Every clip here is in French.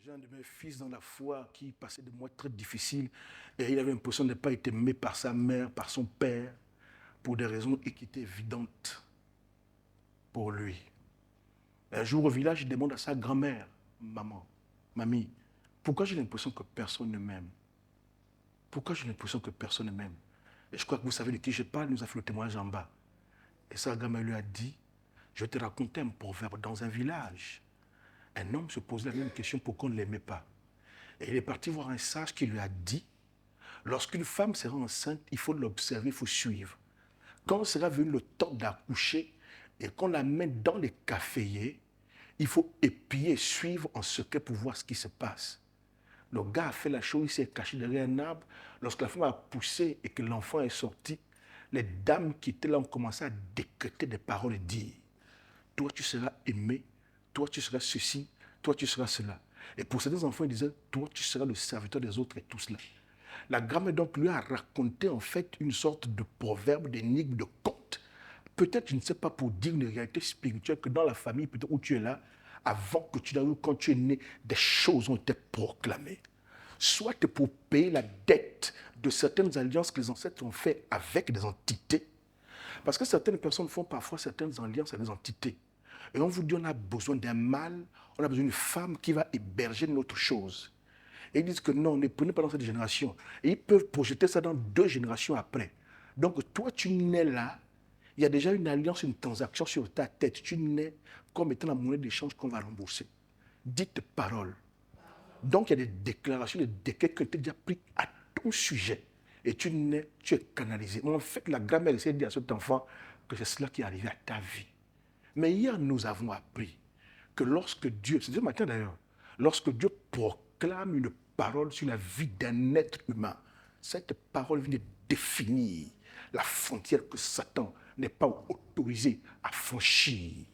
J'ai un de mes fils dans la foi qui passait des mois très difficiles et il avait l'impression de ne pas être aimé par sa mère, par son père, pour des raisons qui étaient évidentes pour lui. Un jour au village, il demande à sa grand-mère, maman, mamie, pourquoi j'ai l'impression que personne ne m'aime? Pourquoi j'ai l'impression que personne ne m'aime? Et je crois que vous savez de qui je parle, il nous a fait le témoignage en bas. Et sa grand-mère lui a dit, je vais te raconter un proverbe dans un village. Un homme se posait la même question, pourquoi on ne l'aimait pas? Et il est parti voir un sage qui lui a dit, lorsqu'une femme sera enceinte, il faut l'observer, il faut suivre. Quand sera venu le temps d'accoucher et qu'on la met dans les caféiers, il faut épier, suivre en secret pour voir ce qui se passe. Le gars a fait la chose, il s'est caché derrière un arbre. Lorsque la femme a poussé et que l'enfant est sorti, les dames qui étaient là ont commencé à décréter des paroles et dire, toi tu seras aimé, toi tu seras ceci, toi tu seras cela. Et pour certains enfants, ils disaient, toi tu seras le serviteur des autres et tout cela. La grand-mère donc lui a raconté en fait une sorte de proverbe, d'énigme, de conte. Peut-être, je ne sais pas, pour dire une réalité spirituelle que dans la famille, peut-être où tu es là, avant que tu n'arrives, quand tu es né, des choses ont été proclamées. Soit pour payer la dette de certaines alliances que les ancêtres ont fait avec des entités. Parce que certaines personnes font parfois certaines alliances avec des entités. Et on vous dit, on a besoin d'un mâle, on a besoin d'une femme qui va héberger notre chose. Et ils disent que non, ne prenez pas dans cette génération. Et ils peuvent projeter ça dans 2 générations après. Donc toi, tu nais là, il y a déjà une alliance, une transaction sur ta tête. Tu nais comme étant la monnaie d'échange qu'on va rembourser. Dites parole. Donc il y a des déclarations, des décrets qui ont été déjà pris à ton sujet. Et tu nais, tu es canalisé. Mais en fait, la grand-mère essaie de dire à cet enfant que c'est cela qui est arrivé à ta vie. Mais hier, nous avons appris que lorsque Dieu, c'est ce matin d'ailleurs, lorsque Dieu proclame une parole sur la vie d'un être humain, cette parole vient de définir la frontière que Satan n'est pas autorisé à franchir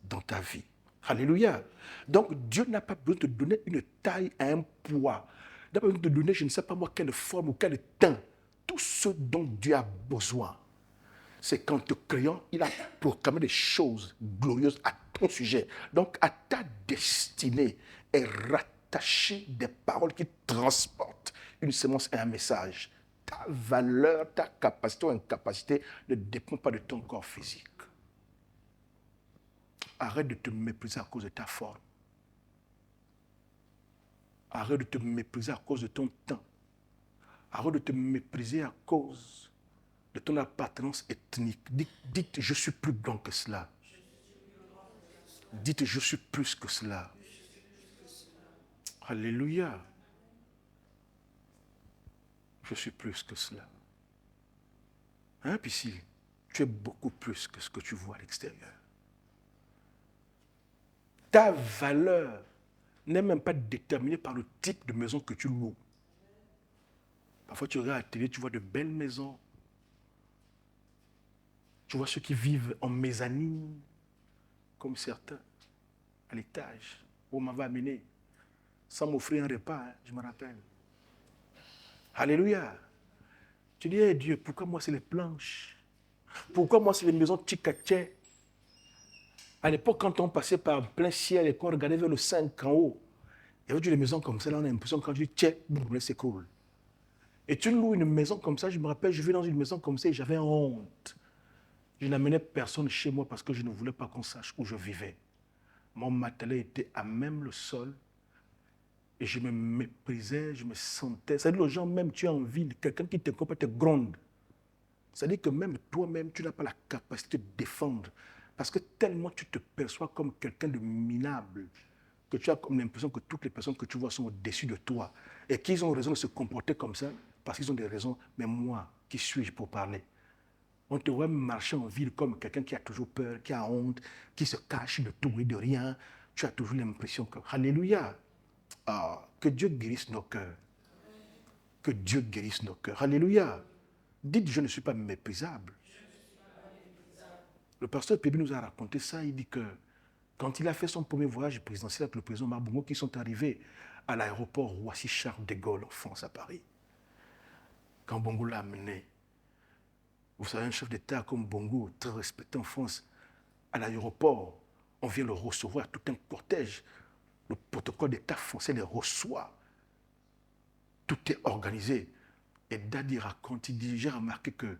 dans ta vie. Alléluia. Donc Dieu n'a pas besoin de te donner une taille à un poids. Il n'a pas besoin de te donner, je ne sais pas moi, quelle forme ou quel teint. Tout ce dont Dieu a besoin, c'est qu'en te créant, il a proclamé des choses glorieuses à ton sujet. Donc, à ta destinée est rattachée des paroles qui transportent une sémence et un message. Ta valeur, ta capacité ou incapacité ne dépend pas de ton corps physique. Arrête de te mépriser à cause de ta forme. Arrête de te mépriser à cause de ton temps. Arrête de te mépriser à cause de ton appartenance ethnique. Dites, je suis plus blanc que cela. Dites, je suis plus que cela. Alléluia. Je suis plus que cela. Hein, Piscine? Tu es beaucoup plus que ce que tu vois à l'extérieur. Ta valeur n'est même pas déterminée par le type de maison que tu loues. Parfois, tu regardes à la télé, tu vois de belles maisons. Tu vois ceux qui vivent en mezzanine, comme certains, à l'étage, où on m'avait amené, sans m'offrir un repas, hein, je me rappelle. Alléluia. Tu dis, hey Dieu, pourquoi moi c'est les planches? Pourquoi moi c'est les maisons tic-tac? À l'époque, quand on passait par plein ciel et qu'on regardait vers le 5 en haut, il y avait des maisons comme ça, là on a l'impression que quand tu dis, tiens, boum, c'est cool. Et tu loues une maison comme ça, je me rappelle, je vais dans une maison comme ça et j'avais honte. Je n'amenais personne chez moi parce que je ne voulais pas qu'on sache où je vivais. Mon matelas était à même le sol et je me méprisais, je me sentais. C'est-à-dire, les gens, même tu es en ville, quelqu'un qui te comprend te gronde. C'est-à-dire que même toi-même, tu n'as pas la capacité de défendre. Parce que tellement tu te perçois comme quelqu'un de minable, que tu as comme l'impression que toutes les personnes que tu vois sont au-dessus de toi. Et qu'ils ont raison de se comporter comme ça, parce qu'ils ont des raisons. Mais moi, qui suis-je pour parler? On te voit marcher en ville comme quelqu'un qui a toujours peur, qui a honte, qui se cache de tout et de rien. Tu as toujours l'impression que, alléluia, que Dieu guérisse nos cœurs. Que Dieu guérisse nos cœurs. Alléluia. Dites, je ne suis pas méprisable. Le pasteur Pébi nous a raconté ça. Il dit que quand il a fait son premier voyage présidentiel avec le président Marbongo, qui sont arrivés à l'aéroport Roissy-Charles de Gaulle en France, à Paris, quand Bongo l'a amené, vous savez, un chef d'État comme Bongo, très respecté en France, à l'aéroport, on vient le recevoir, tout un cortège. Le protocole d'État français les reçoit. Tout est organisé. Et Dadi raconte, il dit, j'ai remarqué que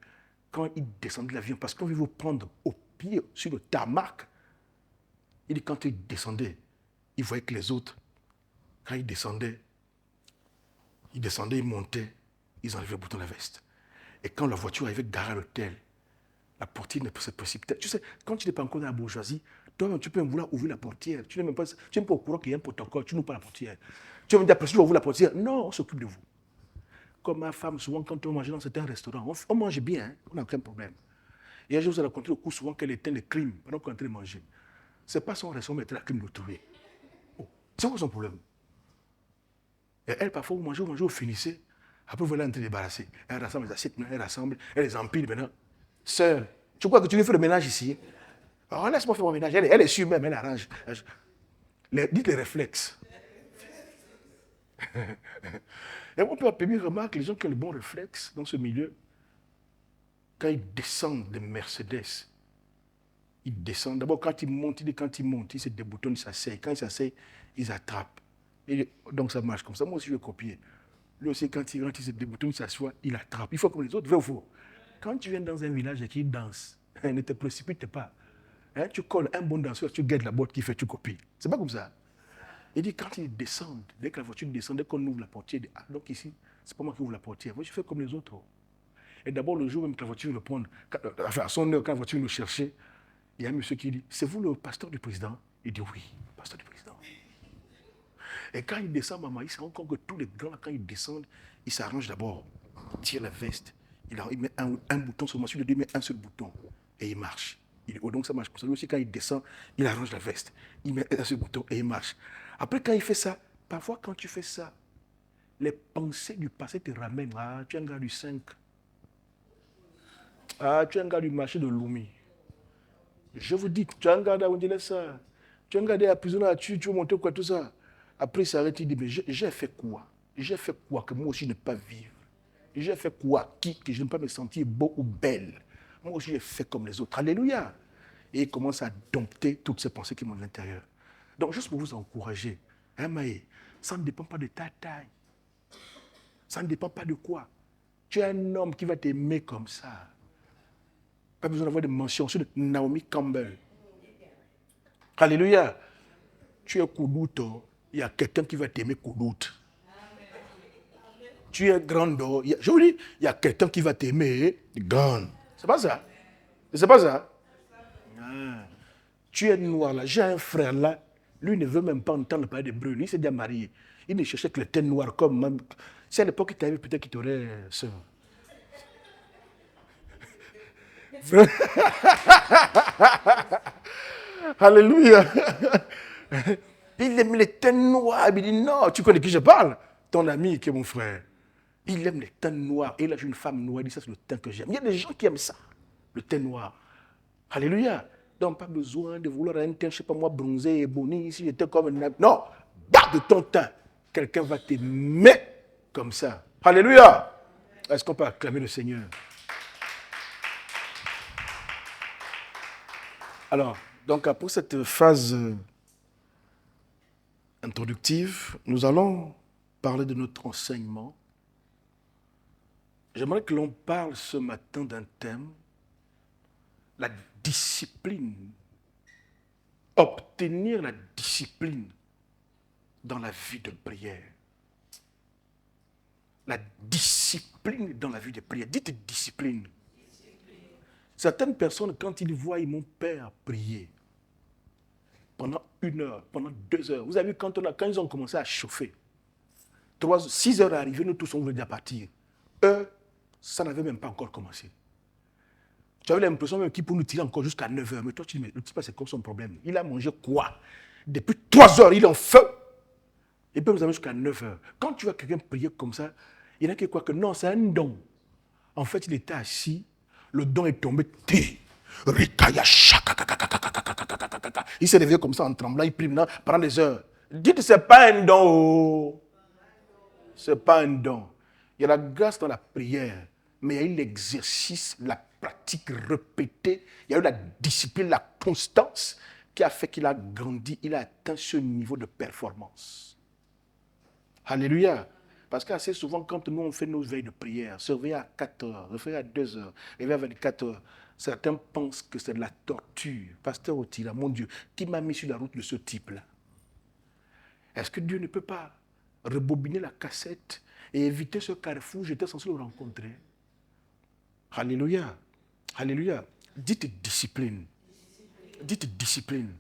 quand il descendait de l'avion, parce qu'on veut vous prendre au pied, sur le tarmac, il dit, quand il descendait, il voyait que les autres, quand ils descendaient, ils montaient, ils enlevaient le bouton de la veste. Et quand la voiture arrivait garée à l'hôtel, la portière ne se précipitait. Tu sais, quand tu n'es pas encore dans la bourgeoisie, toi-même, tu peux vouloir ouvrir la portière. Tu n'es même pas au courant qu'il y a un protocole, tu n'ouvres pas la portière. Tu vas me dire, après, tu vas ouvrir la portière. Non, on s'occupe de vous. Comme ma femme, souvent, quand on mangeait dans certains restaurants, on mange bien, hein, on n'a aucun problème. Et un jour, vous allez raconter au cours souvent qu'elle éteint les crimes pendant qu'on est en train de manger. Ce n'est pas son restaurant, mais la crime de trouver. Oh, c'est quoi son problème? Et elle, parfois, vous mangez, vous finissez. Après, vous allez en train de débarrasser. Elle rassemble les assiettes, elle rassemble, elle les empile maintenant. Sœur, tu crois que tu lui fais le ménage ici? Alors, laisse-moi faire mon ménage. Elle est sûre même, elle arrange. Dites les réflexes. Et on peut appeler, remarque, les gens qui ont le bon réflexe dans ce milieu, quand ils descendent des Mercedes, ils descendent. D'abord, quand ils montent, ils se déboutonnent, ils s'asseyent. Quand ils s'asseyent, ils attrapent. Et donc, ça marche comme ça. Moi aussi, je vais copier. Lui aussi, quand il se déboutonne, il s'assoit, il attrape. Il faut comme les autres, vrai ou faux? Quand tu viens dans un village et qu'il danse, ne te précipite pas. Hein, tu colles un bon danseur, tu guettes la boîte qui fait, tu copies. C'est pas comme ça. Il dit, quand ils descendent, dès que la voiture descend, dès qu'on ouvre la portière, il dit, ah, donc ici, c'est pas moi qui ouvre la portière. Moi, je fais comme les autres. Et d'abord, le jour même que la voiture le prend, à son heure, quand la voiture nous cherchait, il y a un monsieur qui dit, c'est vous le pasteur du président? Il dit, oui, pasteur du président. Et quand il descend, maman, il se rend compte que tous les grands, quand ils descendent, ils s'arrangent d'abord, il tire la veste, il met un bouton sur moi, celui de lui met un seul bouton, et il marche. Donc ça marche comme ça. Lui aussi, quand il descend, il arrange la veste, il met un seul bouton et il marche. Après, quand il fait ça, parfois quand tu fais ça, les pensées du passé te ramènent. Ah, tu es un gars du 5. Ah, tu es un gars du marché de Lumi. Je vous dis, tu es un gars d'Aoundile ça. Tu es un gars de la prison, tu veux monter quoi, tout ça. Après, il s'arrête, il dit, mais j'ai fait quoi? J'ai fait quoi que moi aussi je n'ai pas vivre? J'ai fait quoi que je n'ai pas me sentir beau ou belle? Moi aussi, j'ai fait comme les autres. Alléluia. Et il commence à dompter toutes ces pensées qui montent à l'intérieur. Donc, juste pour vous encourager, hein, Maë, ça ne dépend pas de ta taille. Ça ne dépend pas de quoi. Tu es un homme qui va t'aimer comme ça. Pas besoin d'avoir des mentions sur Naomi Campbell. Alléluia. Tu es Koudoute, il y a quelqu'un qui va t'aimer Koudoute. Tu es grand, je vous dis, il y a quelqu'un qui va t'aimer grand. C'est pas ça? C'est pas ça? Ah. Tu es noir là, j'ai un frère là, lui ne veut même pas entendre parler de brune, il s'est déjà marié. Il ne cherchait que le teint noir comme même. Si à l'époque il t'avait peut-être qu'il t'aurait sœur. Alléluia. Il aime les teints noirs. Il dit non, tu connais qui je parle? Ton ami qui est mon frère. Il aime les teints noirs. Et là, j'ai une femme noire. Il dit ça, c'est le teint que j'aime. Il y a des gens qui aiment ça, le teint noir. Alléluia. Donc, pas besoin de vouloir un teint, je ne sais pas moi, bronzé et boni. Si j'étais comme un. Non, garde ton teint. Quelqu'un va t'aimer comme ça. Alléluia. Est-ce qu'on peut acclamer le Seigneur? Alors, donc après cette phase introductive, nous allons parler de notre enseignement. J'aimerais que l'on parle ce matin d'un thème, la discipline. Obtenir la discipline dans la vie de prière. La discipline dans la vie de prière. Dites discipline. Certaines personnes, quand ils voient mon père prier, pendant 1 heure, pendant 2 heures, vous avez vu quand ils ont commencé à chauffer, 6 heures arrivées, nous tous on voulait déjà partir. Eux, ça n'avait même pas encore commencé. Tu avais l'impression même qu'il pouvait nous tirer encore jusqu'à 9 heures. Mais toi, tu dis, mais le type, c'est quoi son problème? Il a mangé quoi? Depuis 3 heures, il est en feu. Il peut nous amener jusqu'à 9 heures. Quand tu vois quelqu'un prier comme ça, il y en a qui croient que non, c'est un don. En fait, il était assis, le don est tombé. Il s'est réveillé comme ça en tremblant, il prie maintenant pendant des heures. Dites, c'est pas un don. C'est pas un don. Il y a la grâce dans la prière, mais il y a eu l'exercice, la pratique répétée, il y a eu la discipline, la constance qui a fait qu'il a grandi, il a atteint ce niveau de performance. Alléluia. Parce qu'assez souvent, quand nous on fait nos veilles de prière, se réveiller à 4 heures, se réveiller à 2 heures, réveiller à 24 heures, certains pensent que c'est de la torture. Pasteur Otila, mon Dieu, qui m'a mis sur la route de ce type-là? Est-ce que Dieu ne peut pas rebobiner la cassette et éviter ce carrefour? J'étais censé le rencontrer. Alléluia. Alléluia. Dites discipline. Dites discipline.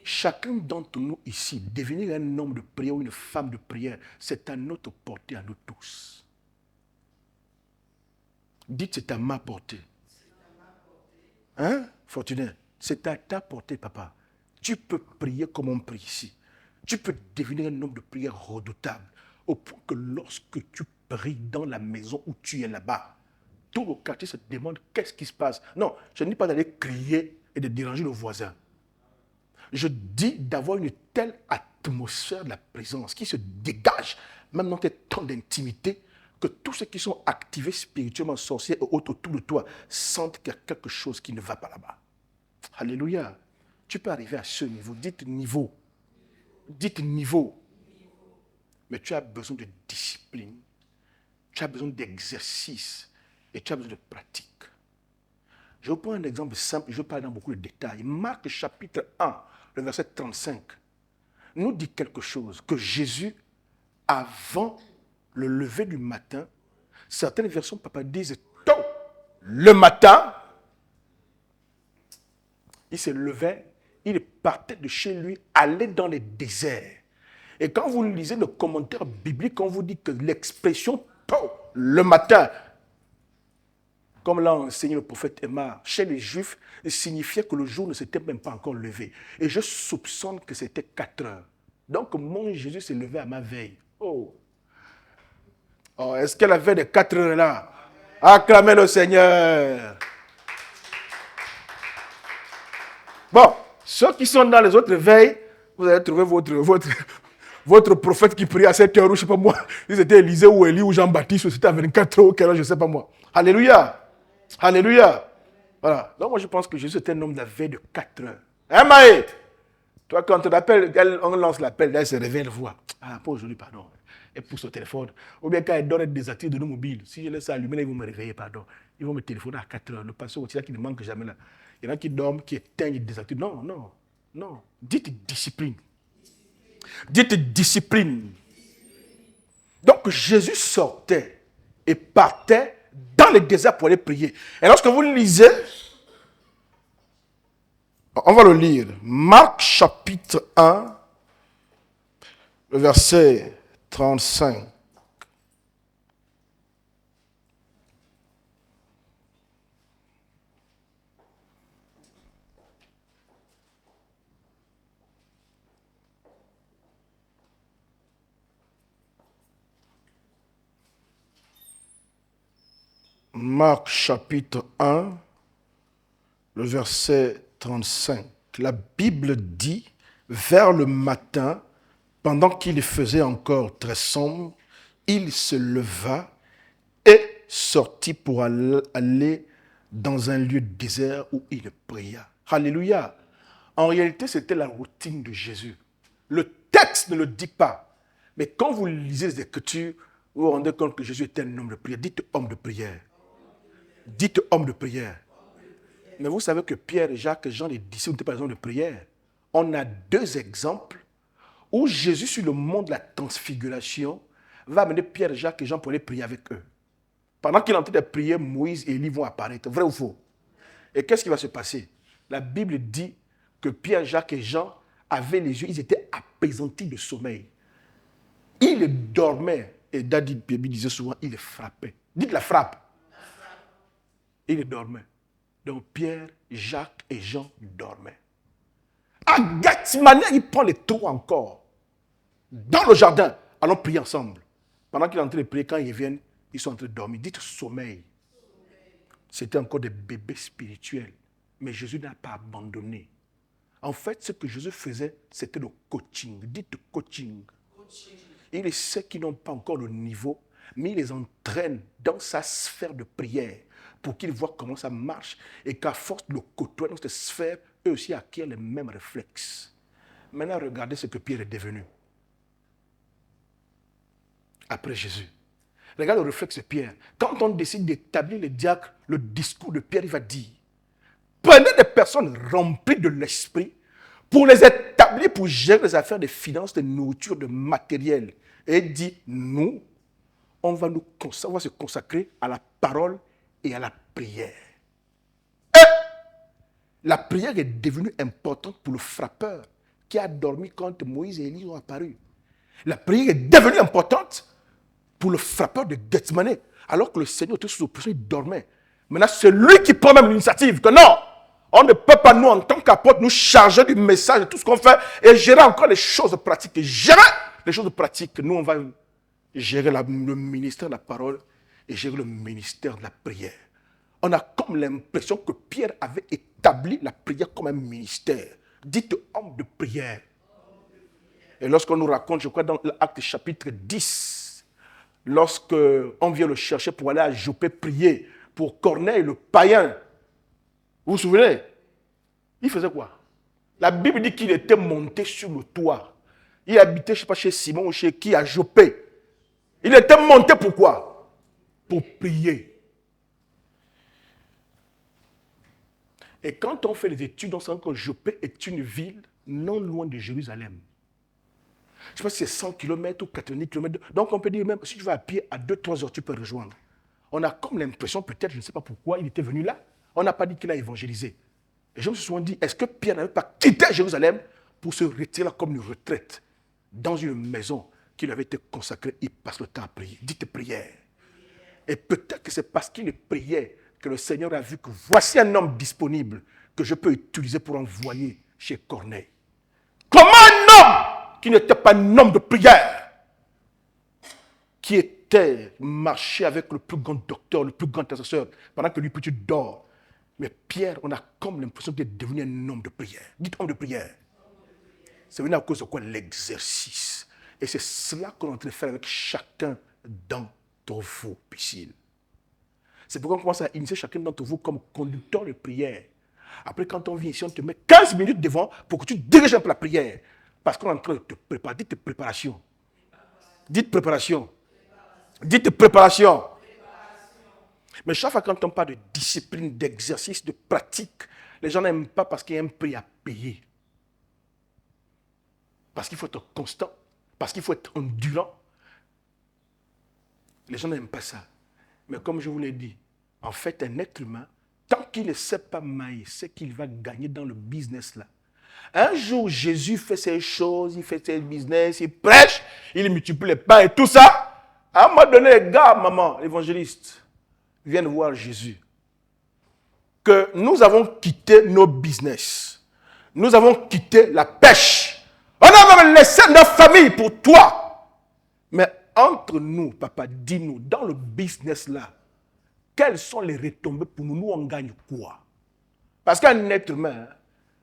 Chacun d'entre nous ici, devenir un homme de prière ou une femme de prière, c'est à notre portée, à nous tous. Dites, c'est à ma portée. Hein, Fortuné? C'est à ta portée, papa. Tu peux prier comme on prie ici. Tu peux devenir un homme de prière redoutable, au point que lorsque tu pries dans la maison où tu es là-bas, tout le quartier se demande qu'est-ce qui se passe. Non, je ne dis pas d'aller crier et de déranger le voisin. Je dis d'avoir une telle atmosphère de la présence qui se dégage, même dans tes temps d'intimité, que tous ceux qui sont activés spirituellement, sorciers et autres autour de toi, sentent qu'il y a quelque chose qui ne va pas là-bas. Alléluia. Tu peux arriver à ce niveau. Dites niveau. Dites niveau. Mais tu as besoin de discipline. Tu as besoin d'exercice. Et tu as besoin de pratique. Je vous prends un exemple simple. Je vais parler dans beaucoup de détails. Marc chapitre 1. Le verset 35, nous dit quelque chose, que Jésus, avant le lever du matin, certaines versions, papa, disent tôt le matin, il se levait, il partait de chez lui, allait dans les déserts. Et quand vous lisez le commentaire biblique, on vous dit que l'expression tôt le matin, comme l'a enseigné le prophète Emma, chez les Juifs, signifiait que le jour ne s'était même pas encore levé. Et je soupçonne que c'était 4 heures. Donc mon Jésus s'est levé à ma veille. Oh, est-ce qu'elle avait des 4 heures là? Acclamez le Seigneur. Bon, ceux qui sont dans les autres veilles, vous allez trouver votre prophète qui prie à 7 heures, ou je ne sais pas moi, si c'était Élisée ou Élie ou Jean-Baptiste, ou c'était à 24 heures, ou quelle heure, je ne sais pas moi. Alléluia. Alléluia. Voilà. Donc moi je pense que Jésus était un homme de la veille de 4 heures. Hein Maë? Toi quand on appelle, on lance l'appel, elle se réveille, elle voit. Ah, pas aujourd'hui, pardon. Elle pousse au téléphone. Ou bien quand elle dort, elle désactive de nos mobiles. Si je laisse ça allumer, là, ils vont me réveiller, pardon. Ils vont me téléphoner à 4 heures. Le pasteur aussi là qui ne manque jamais là. Il y en a qui dorment, qui éteignent, qui désactivent. Non, non, non. Dites discipline. Dites discipline. Donc Jésus sortait et partait dans le désert pour aller prier. Et lorsque vous le lisez, on va le lire. Marc chapitre 1, le verset 35. Marc chapitre 1, le verset 35. La Bible dit, vers le matin, pendant qu'il faisait encore très sombre, il se leva et sortit pour aller dans un lieu désert où il pria. Alléluia. En réalité, c'était la routine de Jésus. Le texte ne le dit pas. Mais quand vous lisez les Écritures, vous vous rendez compte que Jésus était un homme de prière. Dites homme de prière. Dites homme de prière. Mais vous savez que Pierre, Jacques et Jean, les disciples, n'étaient pas des hommes de prière. On a 2 exemples où Jésus, sur le mont de la transfiguration, va amener Pierre, Jacques et Jean pour aller prier avec eux. Pendant qu'il est en train de prier, Moïse et Élie vont apparaître. Vrai ou faux? Et qu'est-ce qui va se passer? La Bible dit que Pierre, Jacques et Jean avaient les yeux, ils étaient apaisantis de sommeil. Ils dormaient. Et David Bibi disait souvent, il frappait. Dites la frappe. Ils dormaient. Donc Pierre, Jacques et Jean dormaient. À Gethsemane, il prend les trous encore. Dans le jardin, allons prier ensemble. Pendant qu'il est en train de prier, quand ils viennent, ils sont en train de dormir. Dites sommeil. C'était encore des bébés spirituels. Mais Jésus n'a pas abandonné. En fait, ce que Jésus faisait, c'était le coaching. Dites coaching. Il sait qu'ils n'ont pas encore le niveau, mais il les entraîne dans sa sphère de prière pour qu'ils voient comment ça marche et qu'à force de le côtoyer dans cette sphère, eux aussi acquièrent les mêmes réflexes. Maintenant, regardez ce que Pierre est devenu. Après Jésus. Regarde le réflexe de Pierre. Quand on décide d'établir le diacre, le discours de Pierre, il va dire, prenez des personnes remplies de l'esprit pour les établir, pour gérer les affaires de finances, de nourriture, de matériel. Et il dit, nous, on va se consacrer à la parole et à la prière. Et la prière est devenue importante pour le frappeur qui a dormi quand Moïse et Élie ont apparu. La prière est devenue importante pour le frappeur de Gethsemane, alors que le Seigneur était sous oppression, il dormait. Maintenant, c'est lui qui prend même l'initiative, que non, on ne peut pas, nous, en tant qu'apôtres, nous charger du message de tout ce qu'on fait et gérer encore les choses pratiques. Et gérer les choses pratiques, nous, on va gérer le ministère de la parole et gérer le ministère de la prière. On a comme l'impression que Pierre avait établi la prière comme un ministère. Dites homme de prière. Et lorsqu'on nous raconte, je crois, dans l'Acte chapitre 10, lorsqu'on vient le chercher pour aller à Joppé prier pour Corneille, le païen, vous vous souvenez? Il faisait quoi? La Bible dit qu'il était monté sur le toit. Il habitait, je ne sais pas, chez Simon ou chez qui, à Joppé. Il était monté pourquoi? Pour prier. Et quand on fait les études, on sait que Joppé est une ville non loin de Jérusalem. Je ne sais pas si c'est 100 km ou 90 km. Donc on peut dire même, si tu vas à pied, à 2-3 heures, tu peux rejoindre. On a comme l'impression, peut-être, je ne sais pas pourquoi, il était venu là. On n'a pas dit qu'il a évangélisé. Et je me suis souvent dit, est-ce que Pierre n'avait pas quitté Jérusalem pour se retirer là comme une retraite dans une maison qui lui avait été consacrée? Il passe le temps à prier. Dites prière. Et peut-être que c'est parce qu'il priait que le Seigneur a vu que voici un homme disponible que je peux utiliser pour envoyer chez Corneille. Comment un homme qui n'était pas un homme de prière, qui était marché avec le plus grand docteur, le plus grand intercesseur, pendant que lui petit dort. Mais Pierre, on a comme l'impression qu'il est devenu un homme de prière. Dites homme de prière. C'est venu à cause de quoi? L'exercice. Et c'est cela qu'on est en train de faire avec chacun d'entre vous, Piscine. C'est pourquoi on commence à initier chacun d'entre vous comme conducteur de prière. Après, quand on vient ici, on te met 15 minutes devant pour que tu diriges un peu la prière. Parce qu'on est en train de te préparer. Dites préparation. Dites préparation. Dites préparation. Mais chaque fois quand on parle de discipline, d'exercice, de pratique, les gens n'aiment pas parce qu'il y a un prix à payer. Parce qu'il faut être constant. Parce qu'il faut être endurant. Les gens n'aiment pas ça. Mais comme je vous l'ai dit, en fait, un être humain, tant qu'il ne sait pas mailler, c'est qu'il va gagner dans le business là. Un jour, Jésus fait ses choses, il fait ses business, il prêche, il multiplie les pains et tout ça. À un moment donné, les gars, maman, l'évangéliste, viennent voir Jésus. Que nous avons quitté nos business. Nous avons quitté la pêche. On a même laissé nos familles pour toi. Mais entre nous, papa, dis-nous, dans le business là, quelles sont les retombées pour nous? Nous, on gagne quoi? Parce qu'un être humain,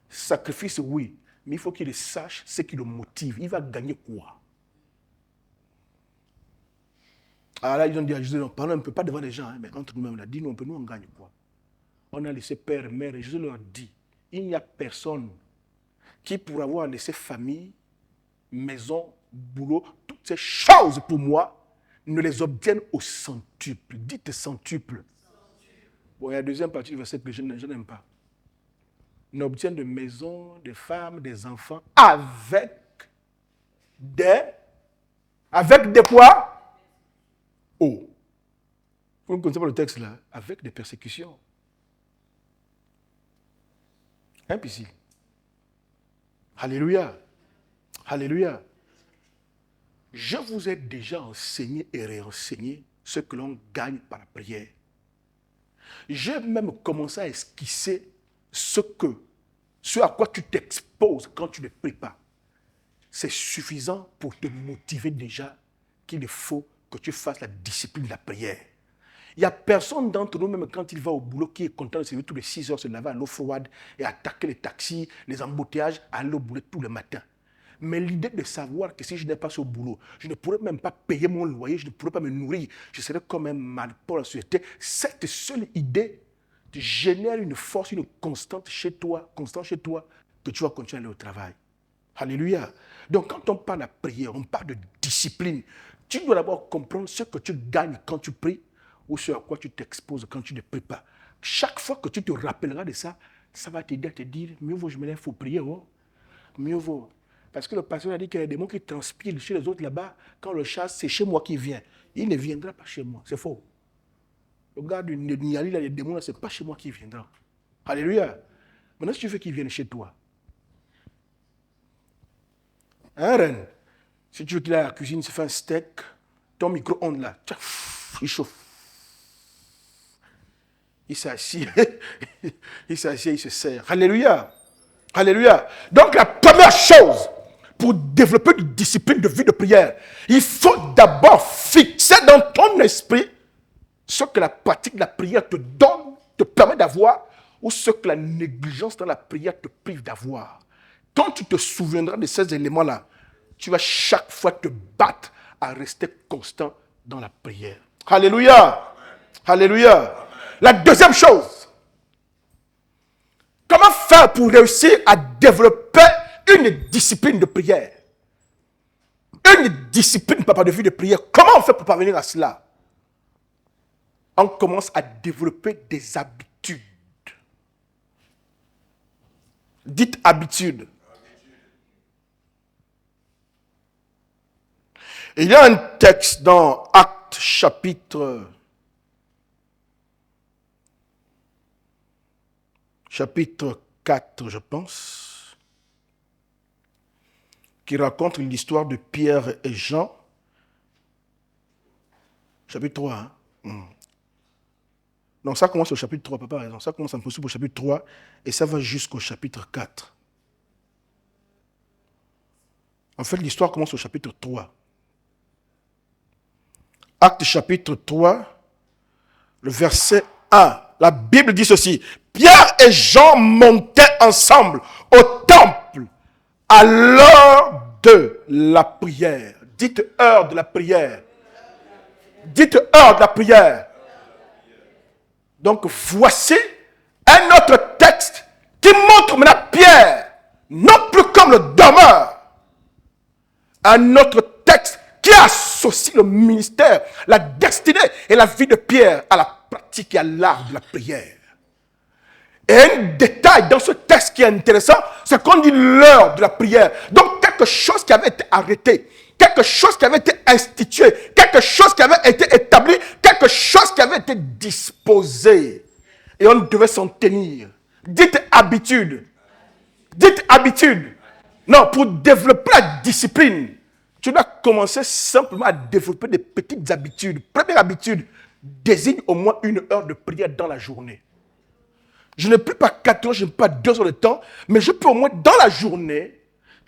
sacrifice, oui, mais il faut qu'il sache ce qui le motive. Il va gagner quoi? Alors là, ils ont dit à Jésus, non, pardon, on ne peut pas devant les gens, hein, mais entre nous-mêmes, dis-nous, nous, on gagne quoi? On a laissé père et mère, et Jésus leur dit, il n'y a personne qui, pour avoir laissé famille, maison, boulot, toutes ces choses pour moi, ne les obtiennent au centuple. Dites centuple. Bon, il y a la deuxième partie du verset que je n'aime pas. N'obtiennent de maison, des femmes, des enfants, avec des quoi? Oh. Vous ne connaissez pas le texte là? Avec des persécutions. Hein, Piscine? Alléluia. Alléluia. Je vous ai déjà enseigné et réenseigné ce que l'on gagne par la prière. J'ai même commencé à esquisser ce à quoi tu t'exposes quand tu ne pries pas. C'est suffisant pour te motiver déjà qu'il faut que tu fasses la discipline de la prière. Il n'y a personne d'entre nous, même quand il va au boulot, qui est content de se lever tous les 6 heures, se laver à l'eau froide et attaquer les taxis, les embouteillages, aller au boulot tous les matins. Mais l'idée de savoir que si je n'ai pas ce boulot, je ne pourrais même pas payer mon loyer, je ne pourrais pas me nourrir, je serais comme un mal pour la société, cette seule idée tu génères une force, une constante chez toi, que tu vas continuer à aller au travail. Alléluia. Donc quand on parle de prière, on parle de discipline. Tu dois d'abord comprendre ce que tu gagnes quand tu pries ou ce à quoi tu t'exposes quand tu ne pries pas. Chaque fois que tu te rappelleras de ça, ça va t'aider à te dire, mieux vaut je me lève, il faut prier. Oh. Mieux vaut. Parce que le pasteur a dit qu'il y a des démons qui transpirent chez les autres là-bas. Quand le chasse, c'est chez moi qu'il vient. Il ne viendra pas chez moi. C'est faux. Le gars du Niali, les démons, ce n'est pas chez moi qu'il viendra. Alléluia. Maintenant, si tu veux qu'il vienne chez toi, hein, Reine? Si tu veux qu'il aille à la cuisine, se fait un steak, ton micro-ondes là, il chauffe. Il s'assied, il se sert. Alléluia. Alléluia. Donc la première chose, pour développer une discipline de vie de prière, il faut d'abord fixer dans ton esprit ce que la pratique de la prière te donne, te permet d'avoir, ou ce que la négligence dans la prière te prive d'avoir. Quand tu te souviendras de ces éléments-là, tu vas chaque fois te battre à rester constant dans la prière. Alléluia. Alléluia. La deuxième chose, comment faire pour réussir à développer une discipline de prière? Une discipline, papa, de vie de prière. Comment on fait pour parvenir à cela? On commence à développer des habitudes. Dites habitudes. Il y a un texte dans Actes chapitre 4, je pense, qui raconte l'histoire de Pierre et Jean. Chapitre 3. Non, ça commence au chapitre 3, papa a raison. Ça commence en principe au chapitre 3 et ça va jusqu'au chapitre 4. En fait, l'histoire commence au chapitre 3. Actes chapitre 3, le verset 1. La Bible dit ceci. Pierre et Jean montaient ensemble au temple à l'heure de la prière. Dites heure de la prière. Dites heure de la prière. Donc voici un autre texte qui montre maintenant Pierre, non plus comme le dormeur. Un autre texte qui associe le ministère, la destinée et la vie de Pierre à la pratique et à l'art de la prière. Et un détail dans ce texte qui est intéressant, c'est qu'on dit l'heure de la prière. Donc quelque chose qui avait été arrêté, quelque chose qui avait été institué, quelque chose qui avait été établi, quelque chose qui avait été disposé. Et on devait s'en tenir. Dites habitude. Dites habitude. Non, pour développer la discipline, tu dois commencer simplement à développer des petites habitudes. Première habitude, désigne au moins 1 heure de prière dans la journée. Je ne prie pas 4 heures, je ne prie pas 2 heures de temps, mais je peux au moins dans la journée,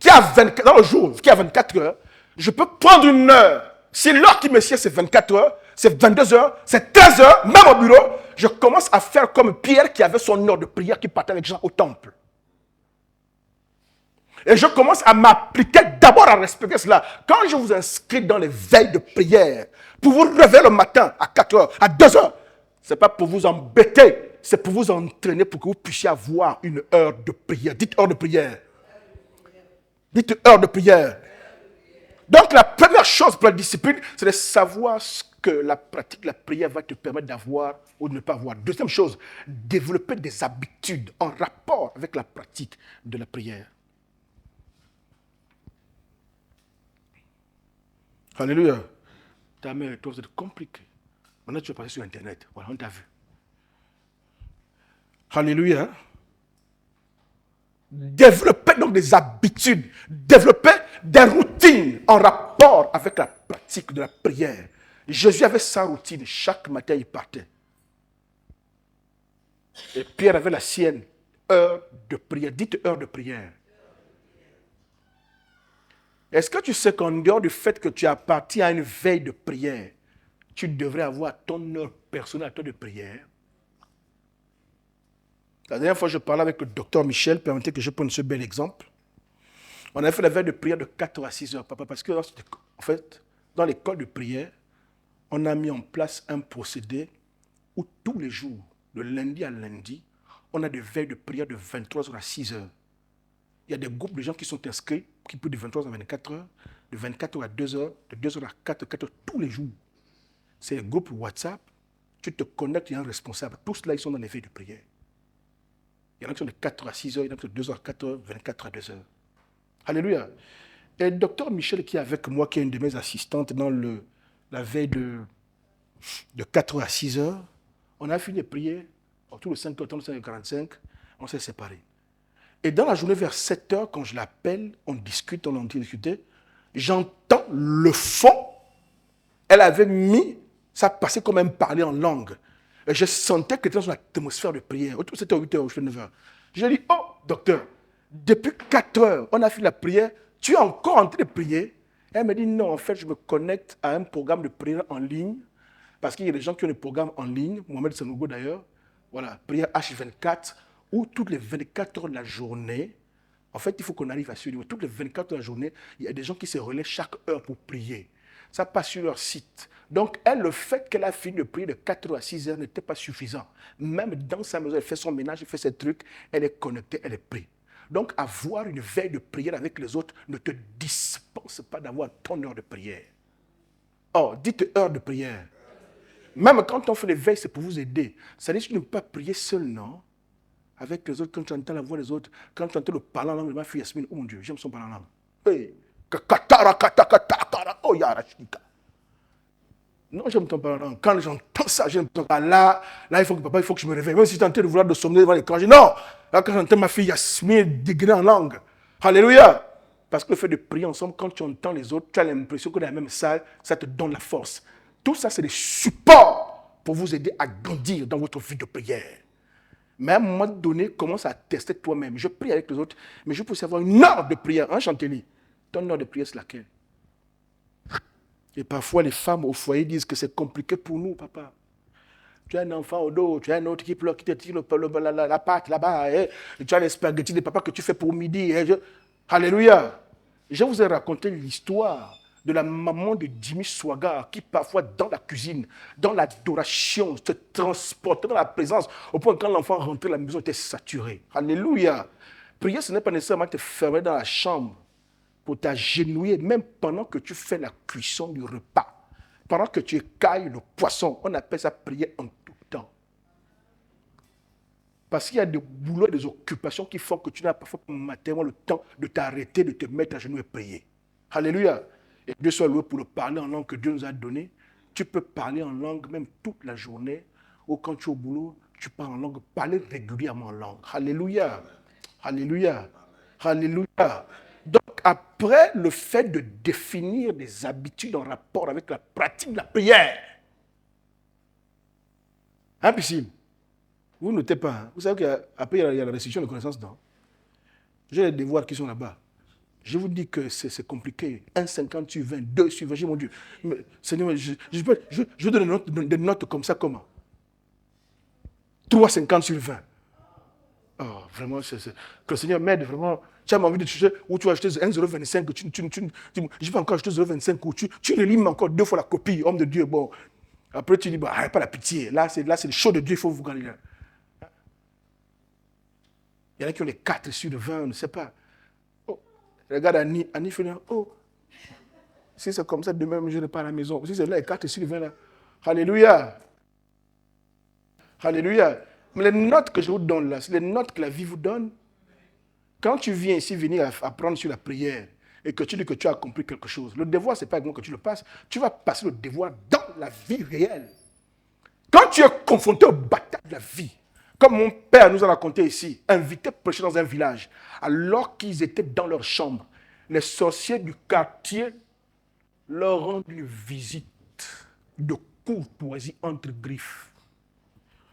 dans le jour qui a 24 heures, je peux prendre 1 heure. Si l'heure qui me sied, c'est 24 heures, c'est 22 heures, c'est 13 heures, même au bureau, je commence à faire comme Pierre qui avait son heure de prière qui partait avec Jean au temple. Et je commence à m'appliquer d'abord à respecter cela. Quand je vous inscris dans les veilles de prière, pour vous réveiller le matin à 4 heures, à 2 heures, ce n'est pas pour vous embêter, c'est pour vous entraîner pour que vous puissiez avoir 1 heure de prière. Dites heure de prière. Dites heure de prière. Donc la première chose pour la discipline, c'est de savoir ce que la pratique de la prière va te permettre d'avoir ou de ne pas avoir. Deuxième chose, développer des habitudes en rapport avec la pratique de la prière. Alléluia. Ta mère et toi, vous êtes compliqués. Maintenant, tu vas passer sur Internet. Voilà, on t'a vu. Alléluia. Développer donc des habitudes, développer des routines en rapport avec la pratique de la prière. Jésus avait sa routine, chaque matin il partait. Et Pierre avait la sienne, heure de prière. Dites heure de prière. Est-ce que tu sais qu'en dehors du fait que tu appartiens à une veille de prière, tu devrais avoir ton heure personnelle à toi de prière? La dernière fois, je parlais avec le docteur Michel, permettez que je prenne ce bel exemple. On a fait la veille de prière de 4 à 6 heures, papa, parce que en fait, dans l'école de prière, on a mis en place un procédé où tous les jours, de lundi à lundi, on a des veilles de prière de 23h à 6h. Il y a des groupes de gens qui sont inscrits, qui peuvent de 23h à 24h, de 24h à 2h, de 2h à 4h, tous les jours. C'est un groupe WhatsApp, tu te connectes, il y a un responsable. Tous là, ils sont dans les veilles de prière. Il y en a qui sont de 4h à 6h, il y en a qui sont de 2h à 4h, 24h à 2h. Alléluia. Et le docteur Michel qui est avec moi, qui est une de mes assistantes dans la veille de 4h à 6h, on a fini de prier, autour de 5h30, 5h45, on s'est séparés. Et dans la journée vers 7h, quand je l'appelle, on discute, on en discutait, j'entends le fond. Elle avait mis, ça passait comme un parler en langue. Et je sentais que c'était dans une atmosphère de prière. Autour de 7h, 8h, 9h. Je lui ai dit, oh, docteur, depuis 4h, on a fait la prière, tu es encore en train de prier? Elle me dit, non, en fait, je me connecte à un programme de prière en ligne, parce qu'il y a des gens qui ont des programmes en ligne, Mohamed Sanogo d'ailleurs, voilà, prière H24, où toutes les 24 heures de la journée, en fait, il faut qu'on arrive à ce niveau. Toutes les 24 heures de la journée, il y a des gens qui se relaient chaque heure pour prier. Ça passe sur leur site. Donc, elle, le fait qu'elle a fini de prier de 4 heures à 6 heures n'était pas suffisant. Même dans sa maison, elle fait son ménage, elle fait ses trucs, elle est connectée, elle est prie. Donc, avoir une veille de prière avec les autres ne te dispense pas d'avoir ton heure de prière. Oh, dites heure de prière. Même quand on fait les veilles, c'est pour vous aider. Ça dit que tu ne peux pas prier seul, non? Avec les autres, quand tu entends la voix des autres, quand tu entends le parler en langue de ma fille Yasmine, oh mon Dieu, j'aime son parler en langue. Hey. Oh, yarachika. Non, j'aime ton parler en langue. Quand j'entends ça, j'aime ton parler. Là, il faut que je me réveille. Même si tu es en train de vouloir de sommeiller devant l'écran, je dis non. Là, quand j'entends ma fille Yasmine dégainer en langue. Alléluia. Parce que le fait de prier ensemble, quand tu entends les autres, tu as l'impression que dans la même salle, ça te donne la force. Tout ça, c'est des supports pour vous aider à grandir dans votre vie de prière. Mais à un moment donné, commence à tester toi-même. Je prie avec les autres, mais je peux savoir une heure de prière. Hein, Chantélie? Ton heure de prière, c'est laquelle? Et parfois, les femmes au foyer disent que c'est compliqué pour nous, papa. Tu as un enfant au dos, tu as un autre qui pleure, qui te tire la pâte là-bas. Tu as les spaghettis de papa que tu fais pour midi. Alléluia. Je vous ai raconté l'histoire de la maman de Jimmy Swaggart qui parfois dans la cuisine, dans l'adoration, se transportait dans la présence au point que quand l'enfant rentrait, la maison était saturée. Alléluia. Prier, ce n'est pas nécessairement te fermer dans la chambre pour t'agenouiller, même pendant que tu fais la cuisson du repas, pendant que tu écailles le poisson. On appelle ça prier en tout temps. Parce qu'il y a des boulots et des occupations qui font que tu n'as parfois pas matériellement le temps de t'arrêter, de te mettre à genoux et prier. Alléluia. Et Dieu soit loué pour le parler en langue que Dieu nous a donné. Tu peux parler en langue même toute la journée, ou quand tu es au boulot, tu parles en langue, parler régulièrement en langue. Alléluia. Alléluia. Alléluia. Donc après le fait de définir des habitudes en rapport avec la pratique de la prière, hein, Piscine? Vous ne notez pas. Hein? Vous savez qu'après, il y a la restriction de connaissances, non? J'ai les devoirs qui sont là-bas. Je vous dis que c'est compliqué. 1,50 sur 20, 2 sur 20, j'ai mon Dieu. Mais, Seigneur, je donne des notes comme ça, comment? 3,50 sur 20. Oh, vraiment, que le Seigneur m'aide, vraiment. Tu as envie de chercher où tu vas acheter 1,025, je vais encore acheter 0,25, où tu relis encore 2 fois la copie, homme de Dieu. Bon, après tu dis, bah, pas la pitié. Là, c'est le show de Dieu, il faut vous gagner. Il y en a qui ont les 4 sur 20, on ne sait pas. Oh, regarde Annie fait oh, si c'est comme ça, demain, je ne pas à la maison. Si c'est là, les 4 sur 20, là. Alléluia. Alléluia. Mais les notes que je vous donne là, c'est les notes que la vie vous donne. Quand tu viens ici venir apprendre sur la prière et que tu dis que tu as accompli quelque chose, le devoir, ce n'est pas avec moi que tu le passes. Tu vas passer le devoir dans la vie réelle. Quand tu es confronté aux batailles de la vie, comme mon père nous a raconté ici, invité prêcher dans un village, alors qu'ils étaient dans leur chambre, les sorciers du quartier leur rendent une visite de courtoisie entre griffes.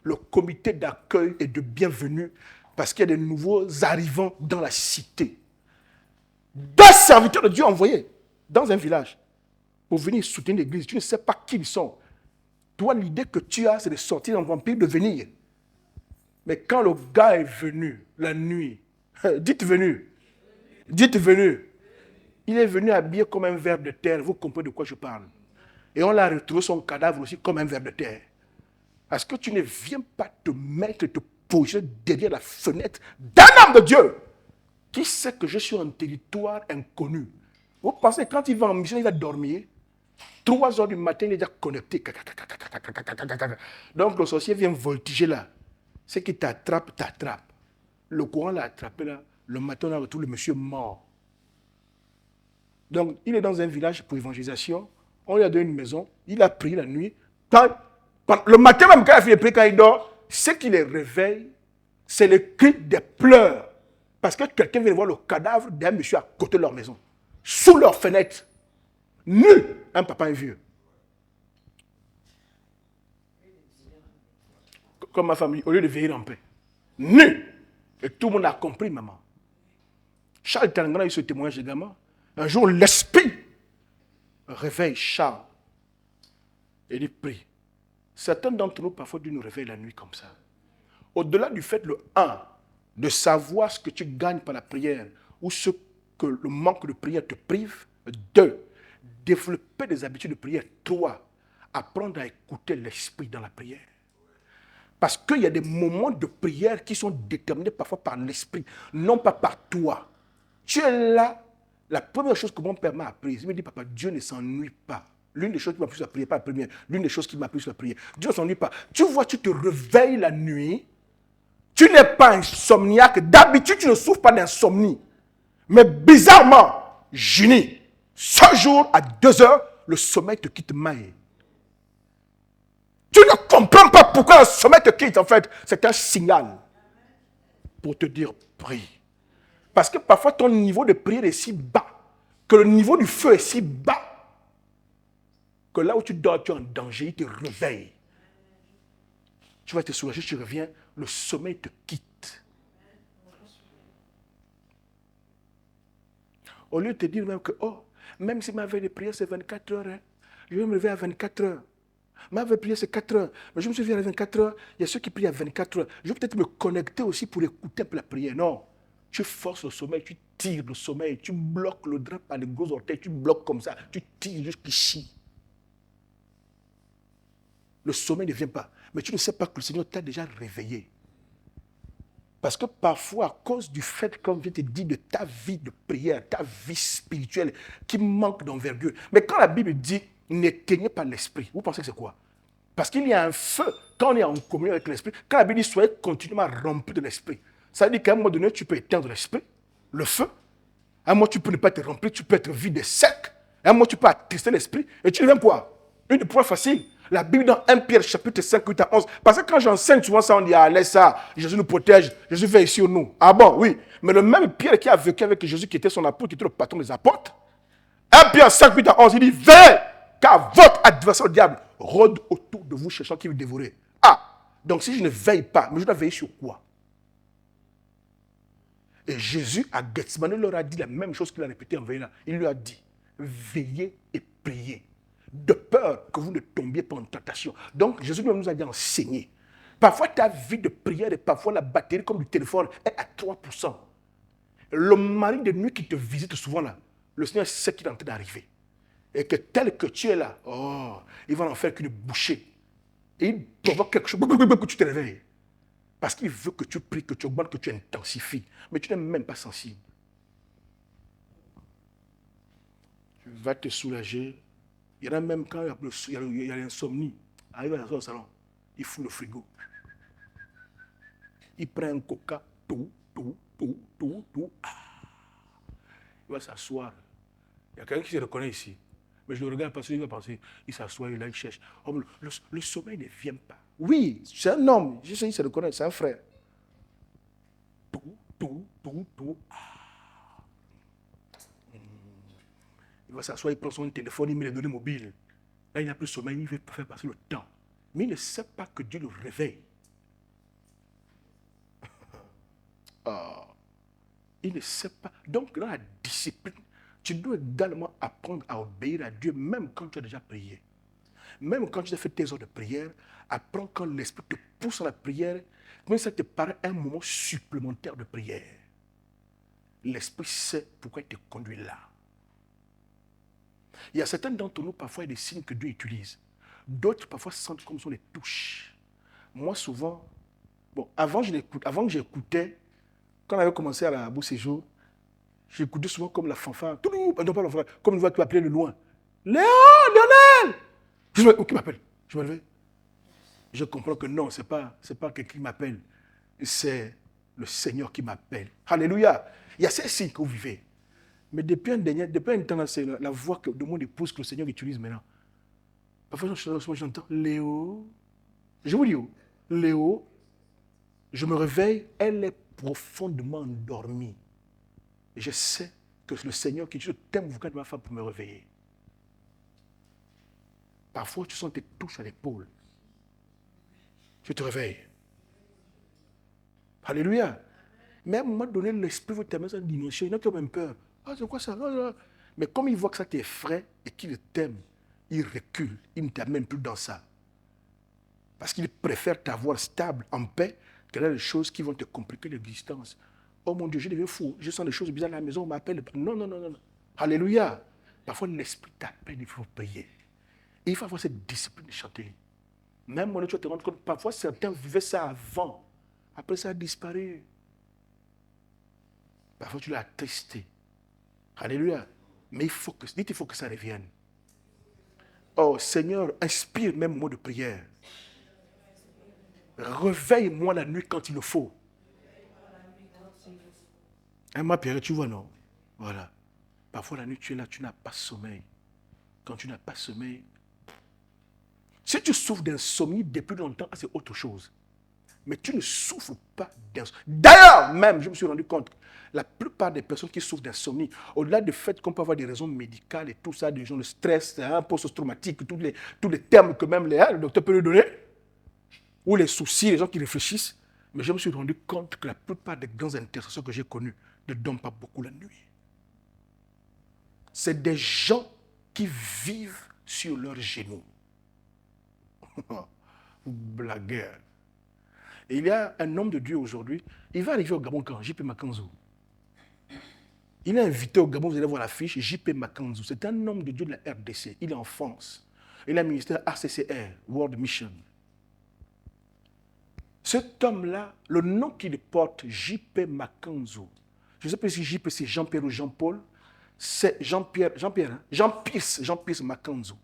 Le comité d'accueil et de bienvenue, parce qu'il y a des nouveaux arrivants dans la cité. 2 serviteurs de Dieu envoyés dans un village pour venir soutenir l'église. Tu ne sais pas qui ils sont. Toi, l'idée que tu as, c'est de sortir d'un vampire, de venir. Mais quand le gars est venu la nuit, dites venu, il est venu habillé comme un ver de terre. Vous comprenez de quoi je parle? Et on l'a retrouvé son cadavre aussi comme un ver de terre. Est-ce que tu ne viens pas te mettre et te poser derrière la fenêtre d'un homme de Dieu qui sait que je suis en territoire inconnu? Vous pensez que quand il va en mission, il va dormir? 3 heures du matin, il est déjà connecté. Donc le sorcier vient voltiger là. Ce qui t'attrape, t'attrape. Le courant l'a attrapé là. Le matin, on a retrouvé le monsieur mort. Donc, il est dans un village pour évangélisation. On lui a donné une maison. Il a prié la nuit. Le matin même, quand il a fini de prier, quand il dort, ce qui les réveille, c'est le cri des pleurs. Parce que quelqu'un vient voir le cadavre d'un monsieur à côté de leur maison. Sous leur fenêtre. Nu. Un papa, un vieux. Comme ma famille, au lieu de veiller en paix. Nu. Et tout le monde a compris, maman. Charles Talengana a eu ce témoignage également. Un jour, l'esprit réveille Charles. Et il prie. Certains d'entre nous, parfois, Dieu nous réveille la nuit comme ça. Au-delà du fait, le 1, de savoir ce que tu gagnes par la prière ou ce que le manque de prière te prive. 2, développer des habitudes de prière. 3, apprendre à écouter l'esprit dans la prière. Parce qu'il y a des moments de prière qui sont déterminés parfois par l'esprit, non pas par toi. Tu es là. La première chose que mon père m'a apprise, il me dit, papa, Dieu ne s'ennuie pas. L'une des choses qui m'a appris sur la prière, pas la première, l'une des choses qui m'a appris sur la prière, Dieu ne s'ennuie pas. Tu vois, tu te réveilles la nuit, tu n'es pas insomniaque. D'habitude, tu ne souffres pas d'insomnie. Mais bizarrement, Juni, ce jour à 2 heures, le sommeil te quitte maille. Tu ne comprends pas pourquoi le sommeil te quitte, en fait. C'est un signal pour te dire, prie. Parce que parfois, ton niveau de prière est si bas, que le niveau du feu est si bas, que là où tu dors, tu es en danger, il te réveille. Tu vas te soulager, tu reviens, le sommeil te quitte. Au lieu de te dire même que, oh, même si ma veille de prière c'est 24 heures, hein, je vais me lever à 24 heures. Ma veille de prière c'est 4 heures, mais je me suis levé à 24 heures, il y a ceux qui prient à 24 heures. Je vais peut-être me connecter aussi pour écouter un peu la prière. Non. Tu forces le sommeil, tu tires le sommeil, tu bloques le drap par les gros orteils, tu bloques comme ça, tu tires jusqu'ici. Le sommeil ne vient pas. Mais tu ne sais pas que le Seigneur t'a déjà réveillé. Parce que parfois, à cause du fait, comme je te dis, de ta vie de prière, ta vie spirituelle, qui manque d'envergure. Mais quand la Bible dit, n'éteignez pas l'esprit, vous pensez que c'est quoi? Parce qu'il y a un feu, quand on est en communion avec l'esprit, quand la Bible dit, soyez continuellement remplis de l'esprit. Ça veut dire qu'à un moment donné, tu peux éteindre l'esprit, le feu. À un moment, tu peux ne pas être rempli, tu peux être vide et sec. À un moment, tu peux attrister l'esprit. Et tu deviens quoi? Une épreuve facile. La Bible dans 1 Pierre chapitre 5, 8 à 11. Parce que quand j'enseigne souvent ça, on dit, ah, laisse ça, Jésus nous protège, Jésus veille sur nous. Ah bon, oui. Mais le même Pierre qui a vécu avec Jésus, qui était son apôtre, qui était le patron des apôtres, 1 Pierre 5, 8 à 11, il dit, veillez, car votre adversaire, le diable, rôde autour de vous, cherchant qui vous dévorer. Ah, donc si je ne veille pas, mais je dois veiller sur quoi? Et Jésus, à Gethsemane, leur a dit la même chose qu'il a répété en veillant. Il lui a dit, veillez et priez, de peur que vous ne tombiez pas en tentation. Donc, Jésus nous a dit enseigner. Parfois, ta vie de prière et parfois la batterie comme du téléphone est à 3%. Le mari de nuit qui te visite souvent là, le Seigneur sait qu'il est en train d'arriver. Et que tel que tu es là, oh, il va en faire qu'une bouchée. Et il provoque quelque chose, que tu te réveilles. Parce qu'il veut que tu pries, que tu augmentes, que tu intensifies. Mais tu n'es même pas sensible. Tu vas te soulager. Il y en a même quand il y a l'insomnie. Arrive à la au salon, il fout le frigo. Il prend un coca, tout. Ah. Il va s'asseoir. Il y a quelqu'un qui se reconnaît ici. Mais je le regarde parce qu'il va penser, il s'assoit, il cherche. Oh, le sommeil ne vient pas. Oui, c'est un homme. Je sais, il se reconnaît, c'est un frère. Tout. Ah. Il va s'asseoir, il prend son téléphone, il met les données mobiles. Là, il n'a plus de sommeil, il veut faire passer le temps. Mais il ne sait pas que Dieu le réveille. Ah. Il ne sait pas. Donc, dans la discipline, tu dois également apprendre à obéir à Dieu, même quand tu as déjà prié. Même quand tu as fait tes heures de prière, apprends quand l'Esprit te pousse à la prière, même si ça te paraît un moment supplémentaire de prière. L'Esprit sait pourquoi il te conduit là. Il y a certains d'entre nous, parfois, il y a des signes que Dieu utilise. D'autres, parfois, sentent comme ce sont des touches. moi souvent, bon, avant que j'écoutais, quand on avait commencé à la Beau Séjour, j'écoutais souvent comme la fanfare, non pas la fanfare, comme une voix qui m'appelait de loin. Léon, Lionel! Qui m'appelle? Je me levais. Je comprends que non, c'est pas quelqu'un qui m'appelle. C'est le Seigneur qui m'appelle. Alléluia. Il y a ces signes que vous vivez. Mais depuis un temps, c'est la voix de mon épouse que le Seigneur utilise maintenant. Parfois, j'entends Léo. Je vous dis, Léo, je me réveille, elle est profondément endormie. Et je sais que le Seigneur qui dit, je t'aime, vous, quand ma femme, pour me réveiller. Parfois, tu sens tes touches à l'épaule. Tu te réveilles. Alléluia. Mais à un moment donné, l'esprit veut te mettre dans une dimension. Il y en a qui ont même peur. Ah, c'est quoi ça? Mais comme il voit que ça t'effraie et qu'il t'aime, il recule. Il ne t'amène plus dans ça. Parce qu'il préfère t'avoir stable, en paix, que là, les choses qui vont te compliquer l'existence. Oh mon Dieu, je deviens fou. Je sens des choses bizarres à la maison, on m'appelle. Non, non, non, non. Alléluia. Parfois, l'esprit t'appelle, il faut payer. Et il faut avoir cette discipline de chanter. Même moi, tu vas te rendre compte, parfois, certains vivaient ça avant. Après, ça a disparu. Parfois, tu l'as attesté. Alléluia. Mais il faut que ça revienne. Oh Seigneur, inspire même moi de prière. Réveille-moi la nuit quand il le faut. Hein, ma Pierre, tu vois, non? Voilà. Parfois, la nuit, tu es là, tu n'as pas sommeil. Quand tu n'as pas sommeil, si tu souffres d'insomnie depuis longtemps, c'est autre chose. Mais tu ne souffres pas d'insomnie. D'ailleurs, même, je me suis rendu compte, la plupart des personnes qui souffrent d'insomnie, au-delà du fait qu'on peut avoir des raisons médicales et tout ça, des gens de stress, post-traumatique, tous les termes que même le docteur peut nous donner, ou les soucis, les gens qui réfléchissent, mais je me suis rendu compte que la plupart des grands intercesseurs que j'ai connus ne dorment pas beaucoup la nuit. C'est des gens qui vivent sur leurs genoux. Vous blaguez. Et il y a un homme de Dieu aujourd'hui, il va arriver au Gabon quand? J.P. Makanzou. Il est invité au Gabon, vous allez voir l'affiche, J.P. Makanzou. C'est un homme de Dieu de la RDC. Il est en France. Il a un ministère ACCR, World Mission. Cet homme-là, le nom qu'il porte, J.P. Makanzou, je ne sais pas si J.P. c'est Jean-Pierre ou Jean-Paul, c'est Jean-Pierre Makanzou.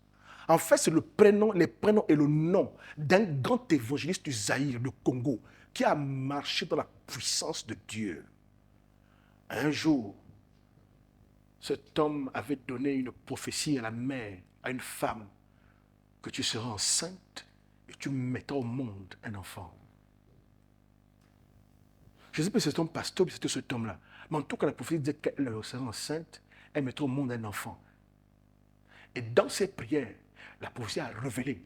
En fait, c'est les prénoms et le nom d'un grand évangéliste du Zaïre, du Congo, qui a marché dans la puissance de Dieu. Un jour, cet homme avait donné une prophétie à la mère, à une femme, que tu seras enceinte et tu mettras au monde un enfant. Je ne sais pas si c'est un pasteur ou si c'était cet homme-là. Mais en tout cas, la prophétie disait qu'elle serait enceinte, elle mettrait au monde un enfant. Et dans ses prières, la prophétie a révélé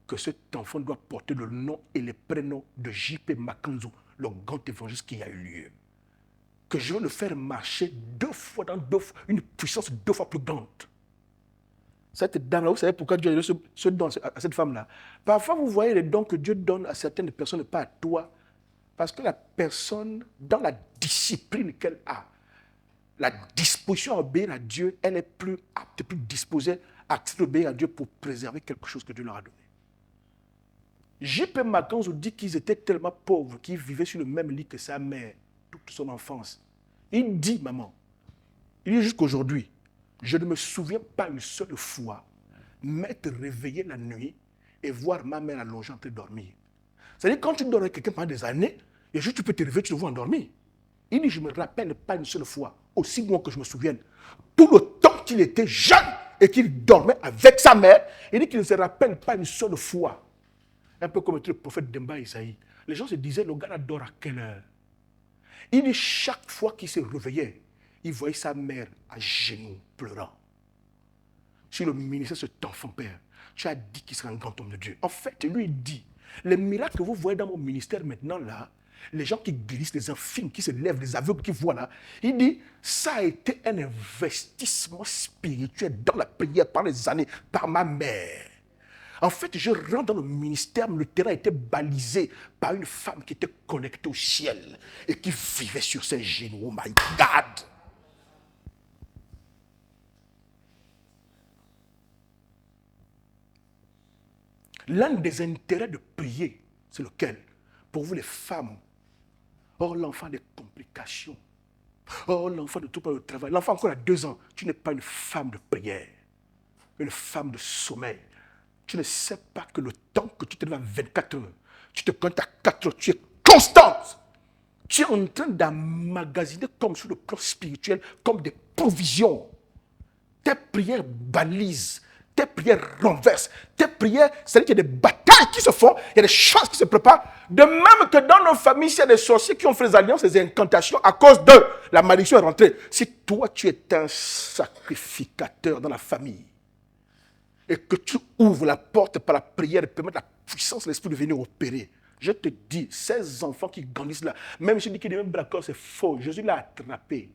que cet enfant doit porter le nom et les prénoms de J.P. Makanzou, le grand évangéliste qui a eu lieu. Que je vais le faire marcher une puissance 2 fois plus grande. Cette dame-là, vous savez pourquoi Dieu a donné ce don à cette femme-là? Parfois, vous voyez les dons que Dieu donne à certaines personnes, pas à toi. Parce que la personne, dans la discipline qu'elle a, la disposition à obéir à Dieu, elle est plus apte, plus disposée à obéir à Dieu pour préserver quelque chose que Dieu leur a donné. J.P. Makanzou dit qu'ils étaient tellement pauvres qu'ils vivaient sur le même lit que sa mère toute son enfance. Il dit, maman, il dit jusqu'aujourd'hui, je ne me souviens pas une seule fois m'être réveillé la nuit et voir ma mère allongée en train de dormir. C'est-à-dire quand tu dors avec quelqu'un pendant des années, et juste tu peux te réveiller, tu le vois endormir. Il dit, je ne me rappelle pas une seule fois, aussi loin que je me souvienne, tout le temps qu'il était jeune et qu'il dormait avec sa mère, il dit qu'il ne se rappelle pas une seule fois. Un peu comme le prophète Demba Isaïe. Les gens se disaient, le gars dort à quelle heure? Il dit, chaque fois qu'il se réveillait, il voyait sa mère à genoux, pleurant. Sur le ministère de cet enfant, Père, tu as dit qu'il serait un grand homme de Dieu. En fait, lui, il dit, les miracles que vous voyez dans mon ministère maintenant, là, les gens qui guérissent, les infirmes, qui se lèvent, les aveugles qui voient là, il dit, ça a été un investissement spirituel dans la prière par les années, par ma mère. En fait, je rentre dans le ministère, mais le terrain était balisé par une femme qui était connectée au ciel et qui vivait sur ses genoux. Oh my God! L'un des intérêts de prier, c'est lequel? Pour vous les femmes. Or, l'enfant a des complications. Or, l'enfant ne trouve pas le travail. L'enfant encore a 2 ans. Tu n'es pas une femme de prière. Une femme de sommeil. Tu ne sais pas que le temps que tu te lèves à 24 heures, tu te connectes à 4 heures, tu es constante. Tu es en train d'emmagasiner comme sur le plan spirituel, comme des provisions. Tes prières balisent, tes prières renversent, tes prières, c'est-à-dire qu'il y a des batailles qui se font, il y a des choses qui se préparent. De même que dans nos familles, il y a des sorciers qui ont fait des alliances, des incantations à cause de la malédiction est rentrée. Si toi, tu es un sacrificateur dans la famille, et que tu ouvres la porte par la prière et permettre la puissance de l'esprit de venir opérer, je te dis, ces enfants qui grandissent là, même si je dis qu'il est même braconneur, c'est faux. Jésus l'a attrapé.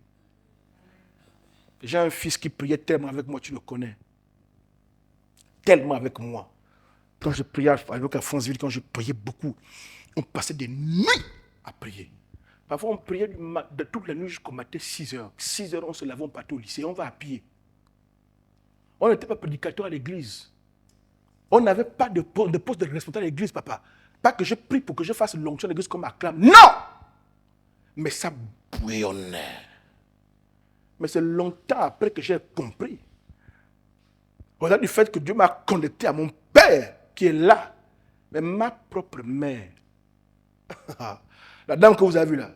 J'ai un fils qui priait tellement avec moi, tu le connais. Tellement avec moi. Quand je priais avec Franceville, quand je priais beaucoup, on passait des nuits à prier. Parfois, on priait de toute la nuit jusqu'au matin, 6 heures. 6 heures, on se lavait, on partait au lycée, on va à pied. On n'était pas prédicateur à l'église. On n'avait pas de poste de responsable à l'église, papa. Pas que je prie pour que je fasse l'onction à l'église comme acclame. Non! Mais ça bouillonnait. Mais c'est longtemps après que j'ai compris. Au-delà du fait que Dieu m'a connecté à mon père qui est là. Mais ma propre mère. La dame que vous avez vue là.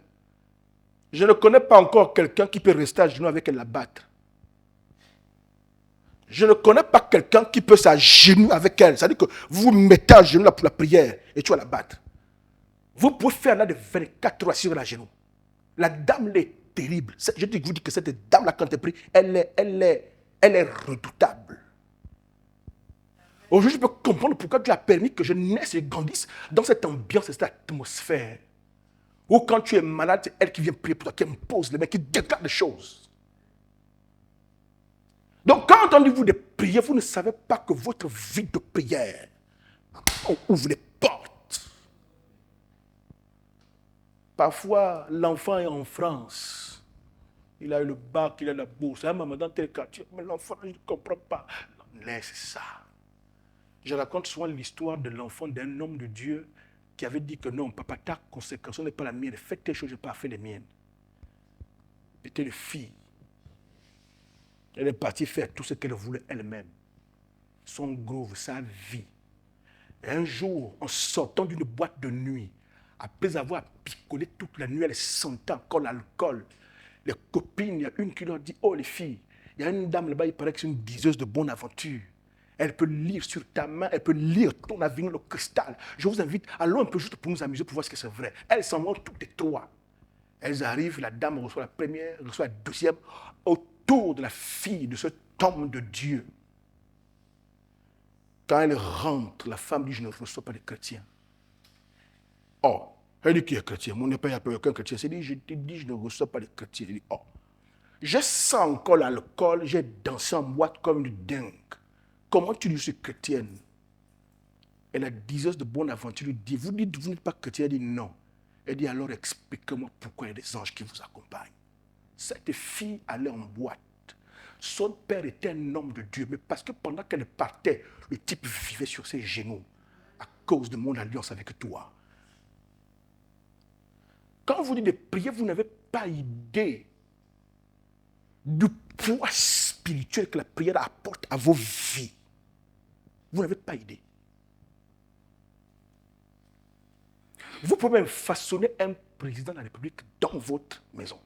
Je ne connais pas encore quelqu'un qui peut rester à genoux avec elle la battre. Je ne connais pas quelqu'un qui peut s'agenouiller avec elle. C'est-à-dire que vous vous mettez à genoux là pour la prière et tu vas la battre. Vous pouvez faire là de 24 heures sur la genou. La dame est terrible. Je vous dis que cette dame là, quand elle prie, elle est redoutable. Aujourd'hui, je peux comprendre pourquoi Dieu a permis que je naisse et grandisse dans cette ambiance, cette atmosphère. Ou quand tu es malade, c'est elle qui vient prier pour toi, qui impose les mains, qui déclare des choses. Donc, quand entendez-vous des prières, vous ne savez pas que votre vie de prière, on ouvre les portes. Parfois, l'enfant est en France. Il a eu le bac, il a la bourse. Ah, maman, dans tel quartier. Mais l'enfant, il ne comprend pas. Laisse ça. Je raconte souvent l'histoire de l'enfant d'un homme de Dieu qui avait dit que non, papa, ta consécration n'est pas la mienne. Fais tes choses, je n'ai pas fait les miennes. C'était une fille. Elle est partie faire tout ce qu'elle voulait elle-même. Son groove, sa vie. Et un jour, en sortant d'une boîte de nuit, après avoir picolé toute la nuit, elle sentait encore l'alcool. Les copines, il y a une qui leur dit, oh les filles, il y a une dame là-bas, il paraît que c'est une diseuse de bonne aventure. Elle peut lire sur ta main, elle peut lire ton avenir, le cristal. Je vous invite, allons un peu juste pour nous amuser, pour voir ce que c'est vrai. Elles s'en vont toutes les 3. Elles arrivent, la dame reçoit la première, reçoit la deuxième, autour de la fille de cet homme de Dieu. Quand elle rentre, la femme dit, je ne reçois pas les chrétiens. Oh, elle dit qui est chrétien? Mon père n'a pas aucun chrétien. Elle dit, je te dis, je ne reçois pas les chrétiens. Elle dit, oh, je sens encore l'alcool, j'ai dansé en boîte comme une dingue. Comment tu dis que je suis chrétienne? Et la diseuse de bonne aventure lui dit, vous dites, vous n'êtes pas chrétien? Elle dit, non. Elle dit, alors expliquez-moi pourquoi il y a des anges qui vous accompagnent. Cette fille allait en boîte. Son père était un homme de Dieu, mais parce que pendant qu'elle partait, le type vivait sur ses genoux à cause de mon alliance avec toi. Quand vous dites de prier, vous n'avez pas idée du poids spirituel que la prière apporte à vos vies. Vous n'avez pas idée. Vous pouvez même façonner un président de la République dans votre maison.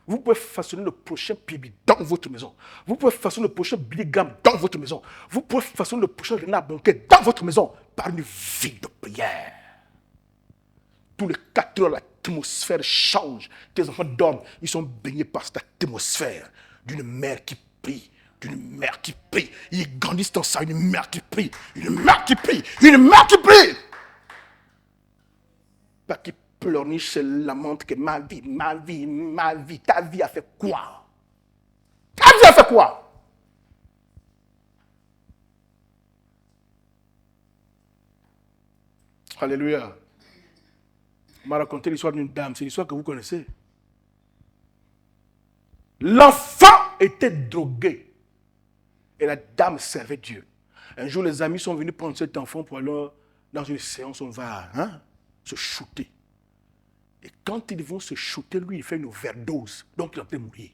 Vous pouvez façonner le prochain Pibi dans votre maison. Vous pouvez façonner le prochain Billy Graham dans votre maison. Vous pouvez façonner le prochain Renard Blanquet dans votre maison par une vie de prière. Tous les 4 heures, l'atmosphère change. Tes enfants dorment. Ils sont baignés par cette atmosphère d'une mère qui prie. D'une mère qui prie. Ils grandissent dans ça. Une mère qui prie. Une mère qui prie. Une mère qui prie. Pas qui pleurniche, se lamente que ma vie. Ta vie a fait quoi? Ta vie a fait quoi? Alléluia. On m'a raconté l'histoire d'une dame. C'est l'histoire que vous connaissez. L'enfant était drogué. Et la dame servait Dieu. Un jour, les amis sont venus prendre cet enfant pour aller dans une séance, on va se shooter. Et quand ils vont se shooter, lui, il fait une overdose. Donc, il est en train de mourir.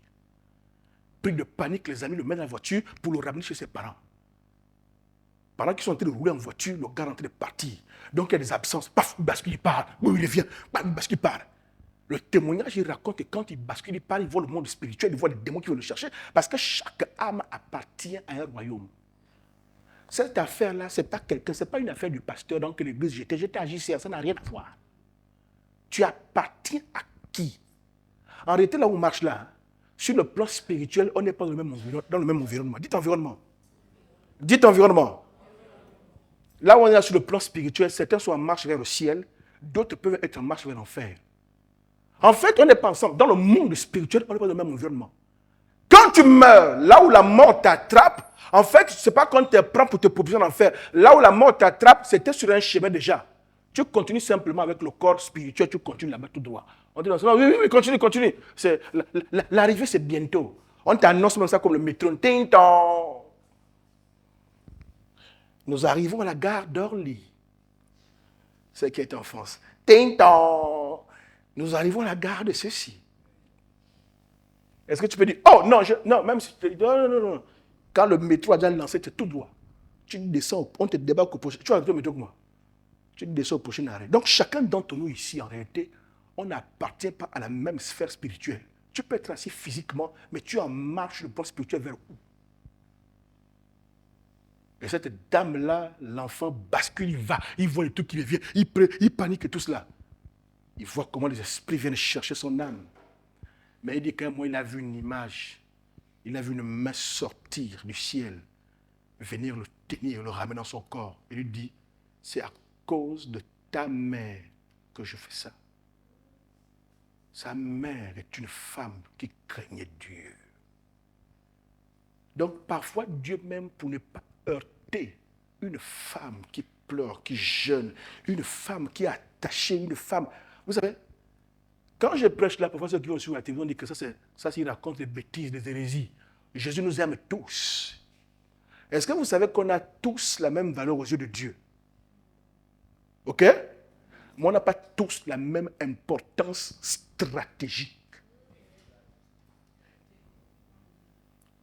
Pris de panique, les amis le mettent dans la voiture pour le ramener chez ses parents. Pendant qu'ils sont en train de rouler en voiture, le gars est en train de partir. Donc, il y a des absences. Paf, il bascule, il part. Oui, il revient. Paf, il bascule, il part. Le témoignage, il raconte que quand il bascule, il part, il voit le monde spirituel, il voit les démons qui veulent le chercher. Parce que chaque âme appartient à un royaume. Cette affaire-là, ce n'est pas quelqu'un, ce n'est pas une affaire du pasteur dans l'église. J'étais à JCR, ça n'a rien à voir. Tu appartiens à qui? En réalité, là où on marche là, sur le plan spirituel, on n'est pas dans le même environnement. Dites environnement. Dites environnement. Là où on est là sur le plan spirituel, certains sont en marche vers le ciel, d'autres peuvent être en marche vers l'enfer. En fait, on n'est pas ensemble. Dans le monde spirituel, on n'est pas dans le même environnement. Quand tu meurs, là où la mort t'attrape, en fait, ce n'est pas quand tu te prends pour te proposer en enfer. Là où la mort t'attrape, c'était sur un chemin déjà. Tu continues simplement avec le corps spirituel, tu continues là-bas tout droit. On dit, non, oui, continue, continue. L'arrivée, c'est bientôt. On t'annonce même ça comme le métro. Ting-tong. Nous arrivons à la gare d'Orly. C'est qui est en France. Ting-tong. Nous arrivons à la gare de ceci. Est-ce que tu peux dire, oh non, non, même si tu dis, non. Quand le métro a déjà lancé, tu es tout droit. Tu descends, on te débarque au prochain. Tu vas avec le métro comme moi. Tu descends au prochain arrêt. Donc chacun d'entre nous ici, en réalité, on n'appartient pas à la même sphère spirituelle. Tu peux être assis physiquement, mais tu en marches le plan spirituel vers où? Et cette dame-là, l'enfant bascule, il va, il voit les trucs qui viennent, il panique et tout cela. Il voit comment les esprits viennent chercher son âme. Mais il dit qu'un moment, il a vu une image. Il a vu une main sortir du ciel, venir le tenir, le ramener dans son corps. Il lui dit, c'est à cause de ta mère que je fais ça. Sa mère est une femme qui craignait Dieu. Donc parfois, Dieu même, pour ne pas heurter une femme qui pleure, qui jeûne, une femme qui est attachée, une femme... Vous savez, quand je prêche là, parfois ceux qui vont sur la télévision disent que ça s'il raconte des bêtises, des hérésies. Jésus nous aime tous. Est-ce que vous savez qu'on a tous la même valeur aux yeux de Dieu? Ok? Mais on n'a pas tous la même importance stratégique.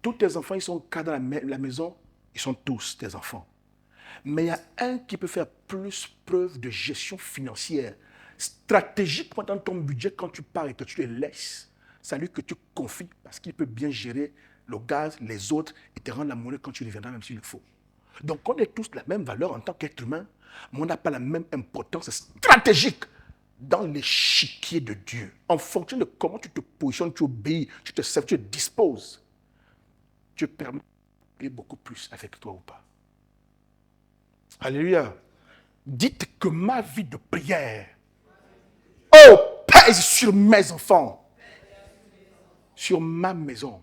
Tous tes enfants, ils sont cadres dans la maison, ils sont tous tes enfants. Mais il y a un qui peut faire plus preuve de gestion financière, stratégiquement dans ton budget quand tu pars et que tu les laisses. C'est à lui que tu confies parce qu'il peut bien gérer le gaz, les autres et te rendre la monnaie quand tu reviendras même s'il le faut. Donc on est tous la même valeur en tant qu'être humain, mais on n'a pas la même importance stratégique dans l'échiquier de Dieu. En fonction de comment tu te positionnes, tu obéis, tu te sers, tu te disposes. Dieu permet de beaucoup plus avec toi ou pas. Alléluia. Dites que ma vie de prière, pèse sur mes enfants, sur ma maison,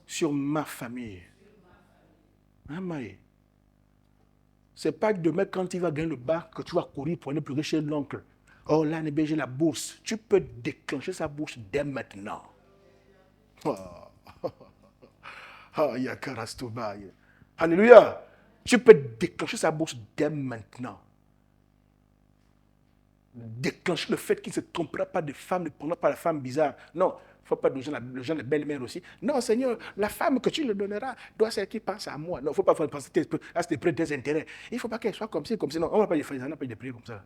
sur ma famille. Ce n'est pas demain quand il va gagner le bac que tu vas courir pour aller pleurer chez l'oncle. Oh là, j'ai la bourse. Tu peux déclencher sa bourse dès maintenant. Alléluia. Tu peux déclencher sa bourse dès maintenant. Déclencher le fait qu'il ne se trompera pas de femme, ne prendra pas la femme bizarre. Non, il ne faut pas donner le genre de belle-mère aussi. Non, Seigneur, la femme que tu le donneras doit être qui pense à moi. Non, il ne faut pas penser à ses propres intérêts. Il ne faut pas qu'elle soit comme ci, comme ça. Non, on n'a pas de prier comme ça.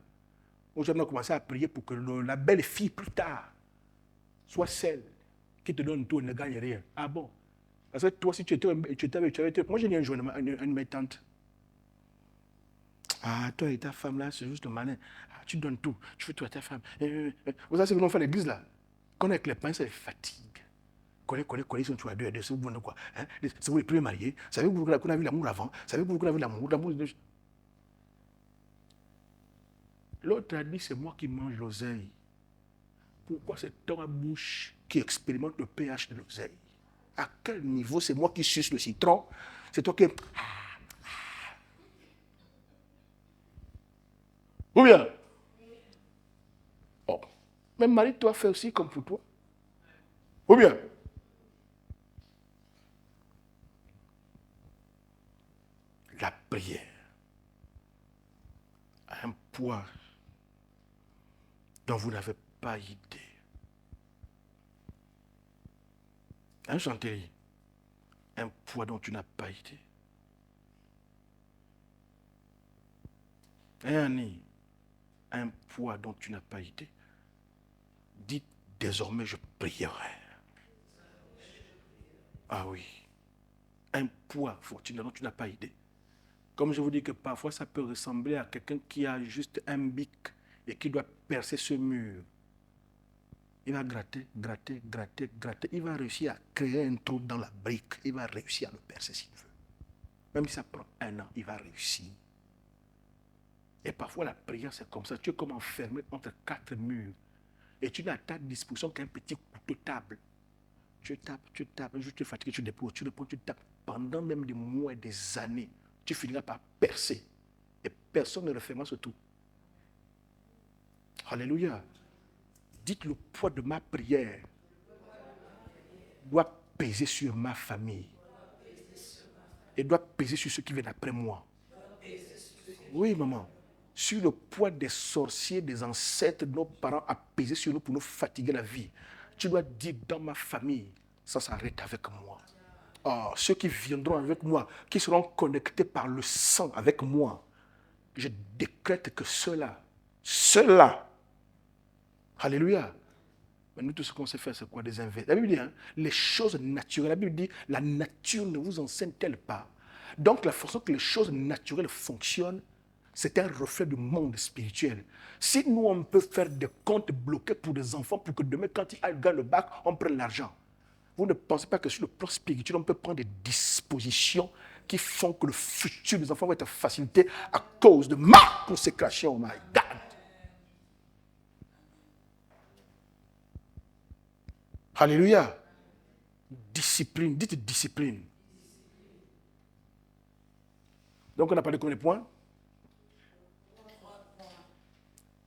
Aujourd'hui, on a commencé à prier pour que la belle fille, plus tard, soit celle qui te donne tout et ne gagne rien. Ah bon? Parce que toi, si tu étais... Moi, j'ai dit un jour à une de mes tantes. Ah, toi et ta femme là, c'est juste le malin. Ah, tu donnes tout. Tu fais tout à ta femme. Vous savez ce que l'on fait à l'église là? Quand on est avec les pains, ça les fatigue. Connais, ils sont tous à deux, c'est vous quoi. Hein? C'est vous les premiers mariés. Savez-vous qu'on a vu l'amour avant? Savez-vous qu'on a vu l'amour? L'autre a dit, c'est moi qui mange l'oseille. Pourquoi c'est ton bouche qui expérimente le pH de l'oseille? À quel niveau c'est moi qui suce le citron? C'est toi qui... Ou bien? Oh. Même Marie, toi, fait aussi comme pour toi. Ou bien? La prière a un poids dont vous n'avez pas idée. Hein, Chantéry? Un poids dont tu n'as pas idée. Hein, Annie? Un poids dont tu n'as pas idée. Dites, désormais je prierai. Ah oui. Un poids fortuné dont tu n'as pas idée. Comme je vous dis que parfois ça peut ressembler à quelqu'un qui a juste un bic et qui doit percer ce mur. Il va gratter, gratter, gratter, gratter. Il va réussir à créer un trou dans la brique. Il va réussir à le percer s'il veut. Même si ça prend 1 an, il va réussir. Et parfois la prière c'est comme ça. Tu es comme enfermé entre 4 murs. Et tu n'as à ta disposition qu'un petit couteau table. Tu tapes, un jour tu es fatigué, tu déposes, tu reprends, tu tapes. Pendant même des mois et des années, tu finiras par percer. Et personne ne refermera ce tout. Alléluia. Dites, le poids de ma prière doit peser sur ma famille. Et doit peser sur ceux qui viennent après moi. Oui, maman. Sur le poids des sorciers, des ancêtres de nos parents a pesé sur nous pour nous fatiguer la vie. Tu dois dire, dans ma famille, ça s'arrête avec moi. Oh, ceux qui viendront avec moi, qui seront connectés par le sang avec moi, je décrète que ceux-là, alléluia. Mais nous, tout ce qu'on sait faire, c'est quoi? Des inverses. La Bible dit, hein, les choses naturelles, la Bible dit, la nature ne vous enseigne-t-elle pas? Donc, la façon que les choses naturelles fonctionnent, c'est un reflet du monde spirituel. Si nous, on peut faire des comptes bloqués pour des enfants, pour que demain, quand ils gagnent le bac, on prenne l'argent. Vous ne pensez pas que sur le plan spirituel, on peut prendre des dispositions qui font que le futur des enfants va être facilité à cause de ma consécration, oh my God. Alléluia. Discipline, dites discipline. Donc on a parlé de combien de points?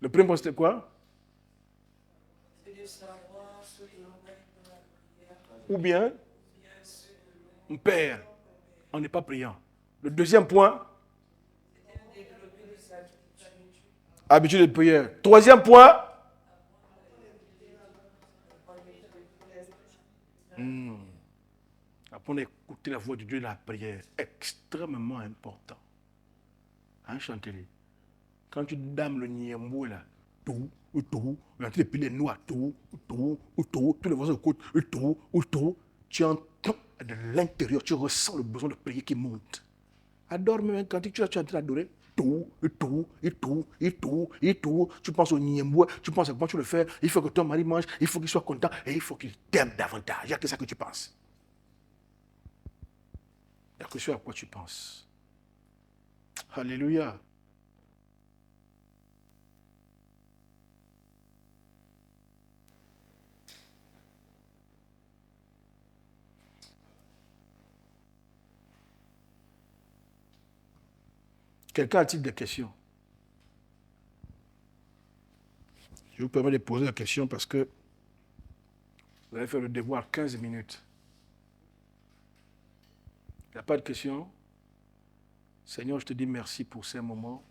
Le premier point c'était quoi? Ou bien, mon père, on n'est pas priant. Le deuxième point, habitude de prière. Troisième point, apprendre à écouter la voix de Dieu dans la prière. Extrêmement important. Hein, Chantéry? Quand tu dames le niembou là, tout, et puis les noix, tous les voisins écoutent, tu entends de l'intérieur, tu ressens le besoin de prier qui monte. Adore même quand tu es en train d'adorer, tu penses au niembou, tu penses à comment tu le fais, il faut que ton mari mange, il faut qu'il soit content et il faut qu'il t'aime davantage. Il n'y a que ça que tu penses. Il n'y a que ce à quoi tu penses. Alléluia. Quelqu'un a-t-il des questions? Je vous permets de poser la question parce que vous allez faire le devoir 15 minutes. Il n'y a pas de questions? Seigneur, je te dis merci pour ces moments.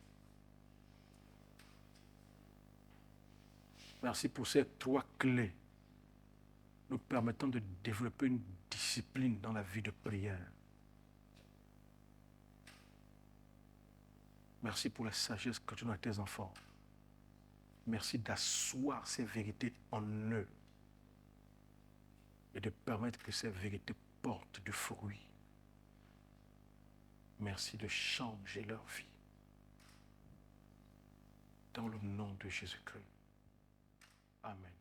Merci pour ces 3 clés nous permettant de développer une discipline dans la vie de prière. Merci pour la sagesse que tu donnes à tes enfants. Merci d'asseoir ces vérités en eux et de permettre que ces vérités portent du fruit. Merci de changer leur vie. Dans le nom de Jésus-Christ. Amen.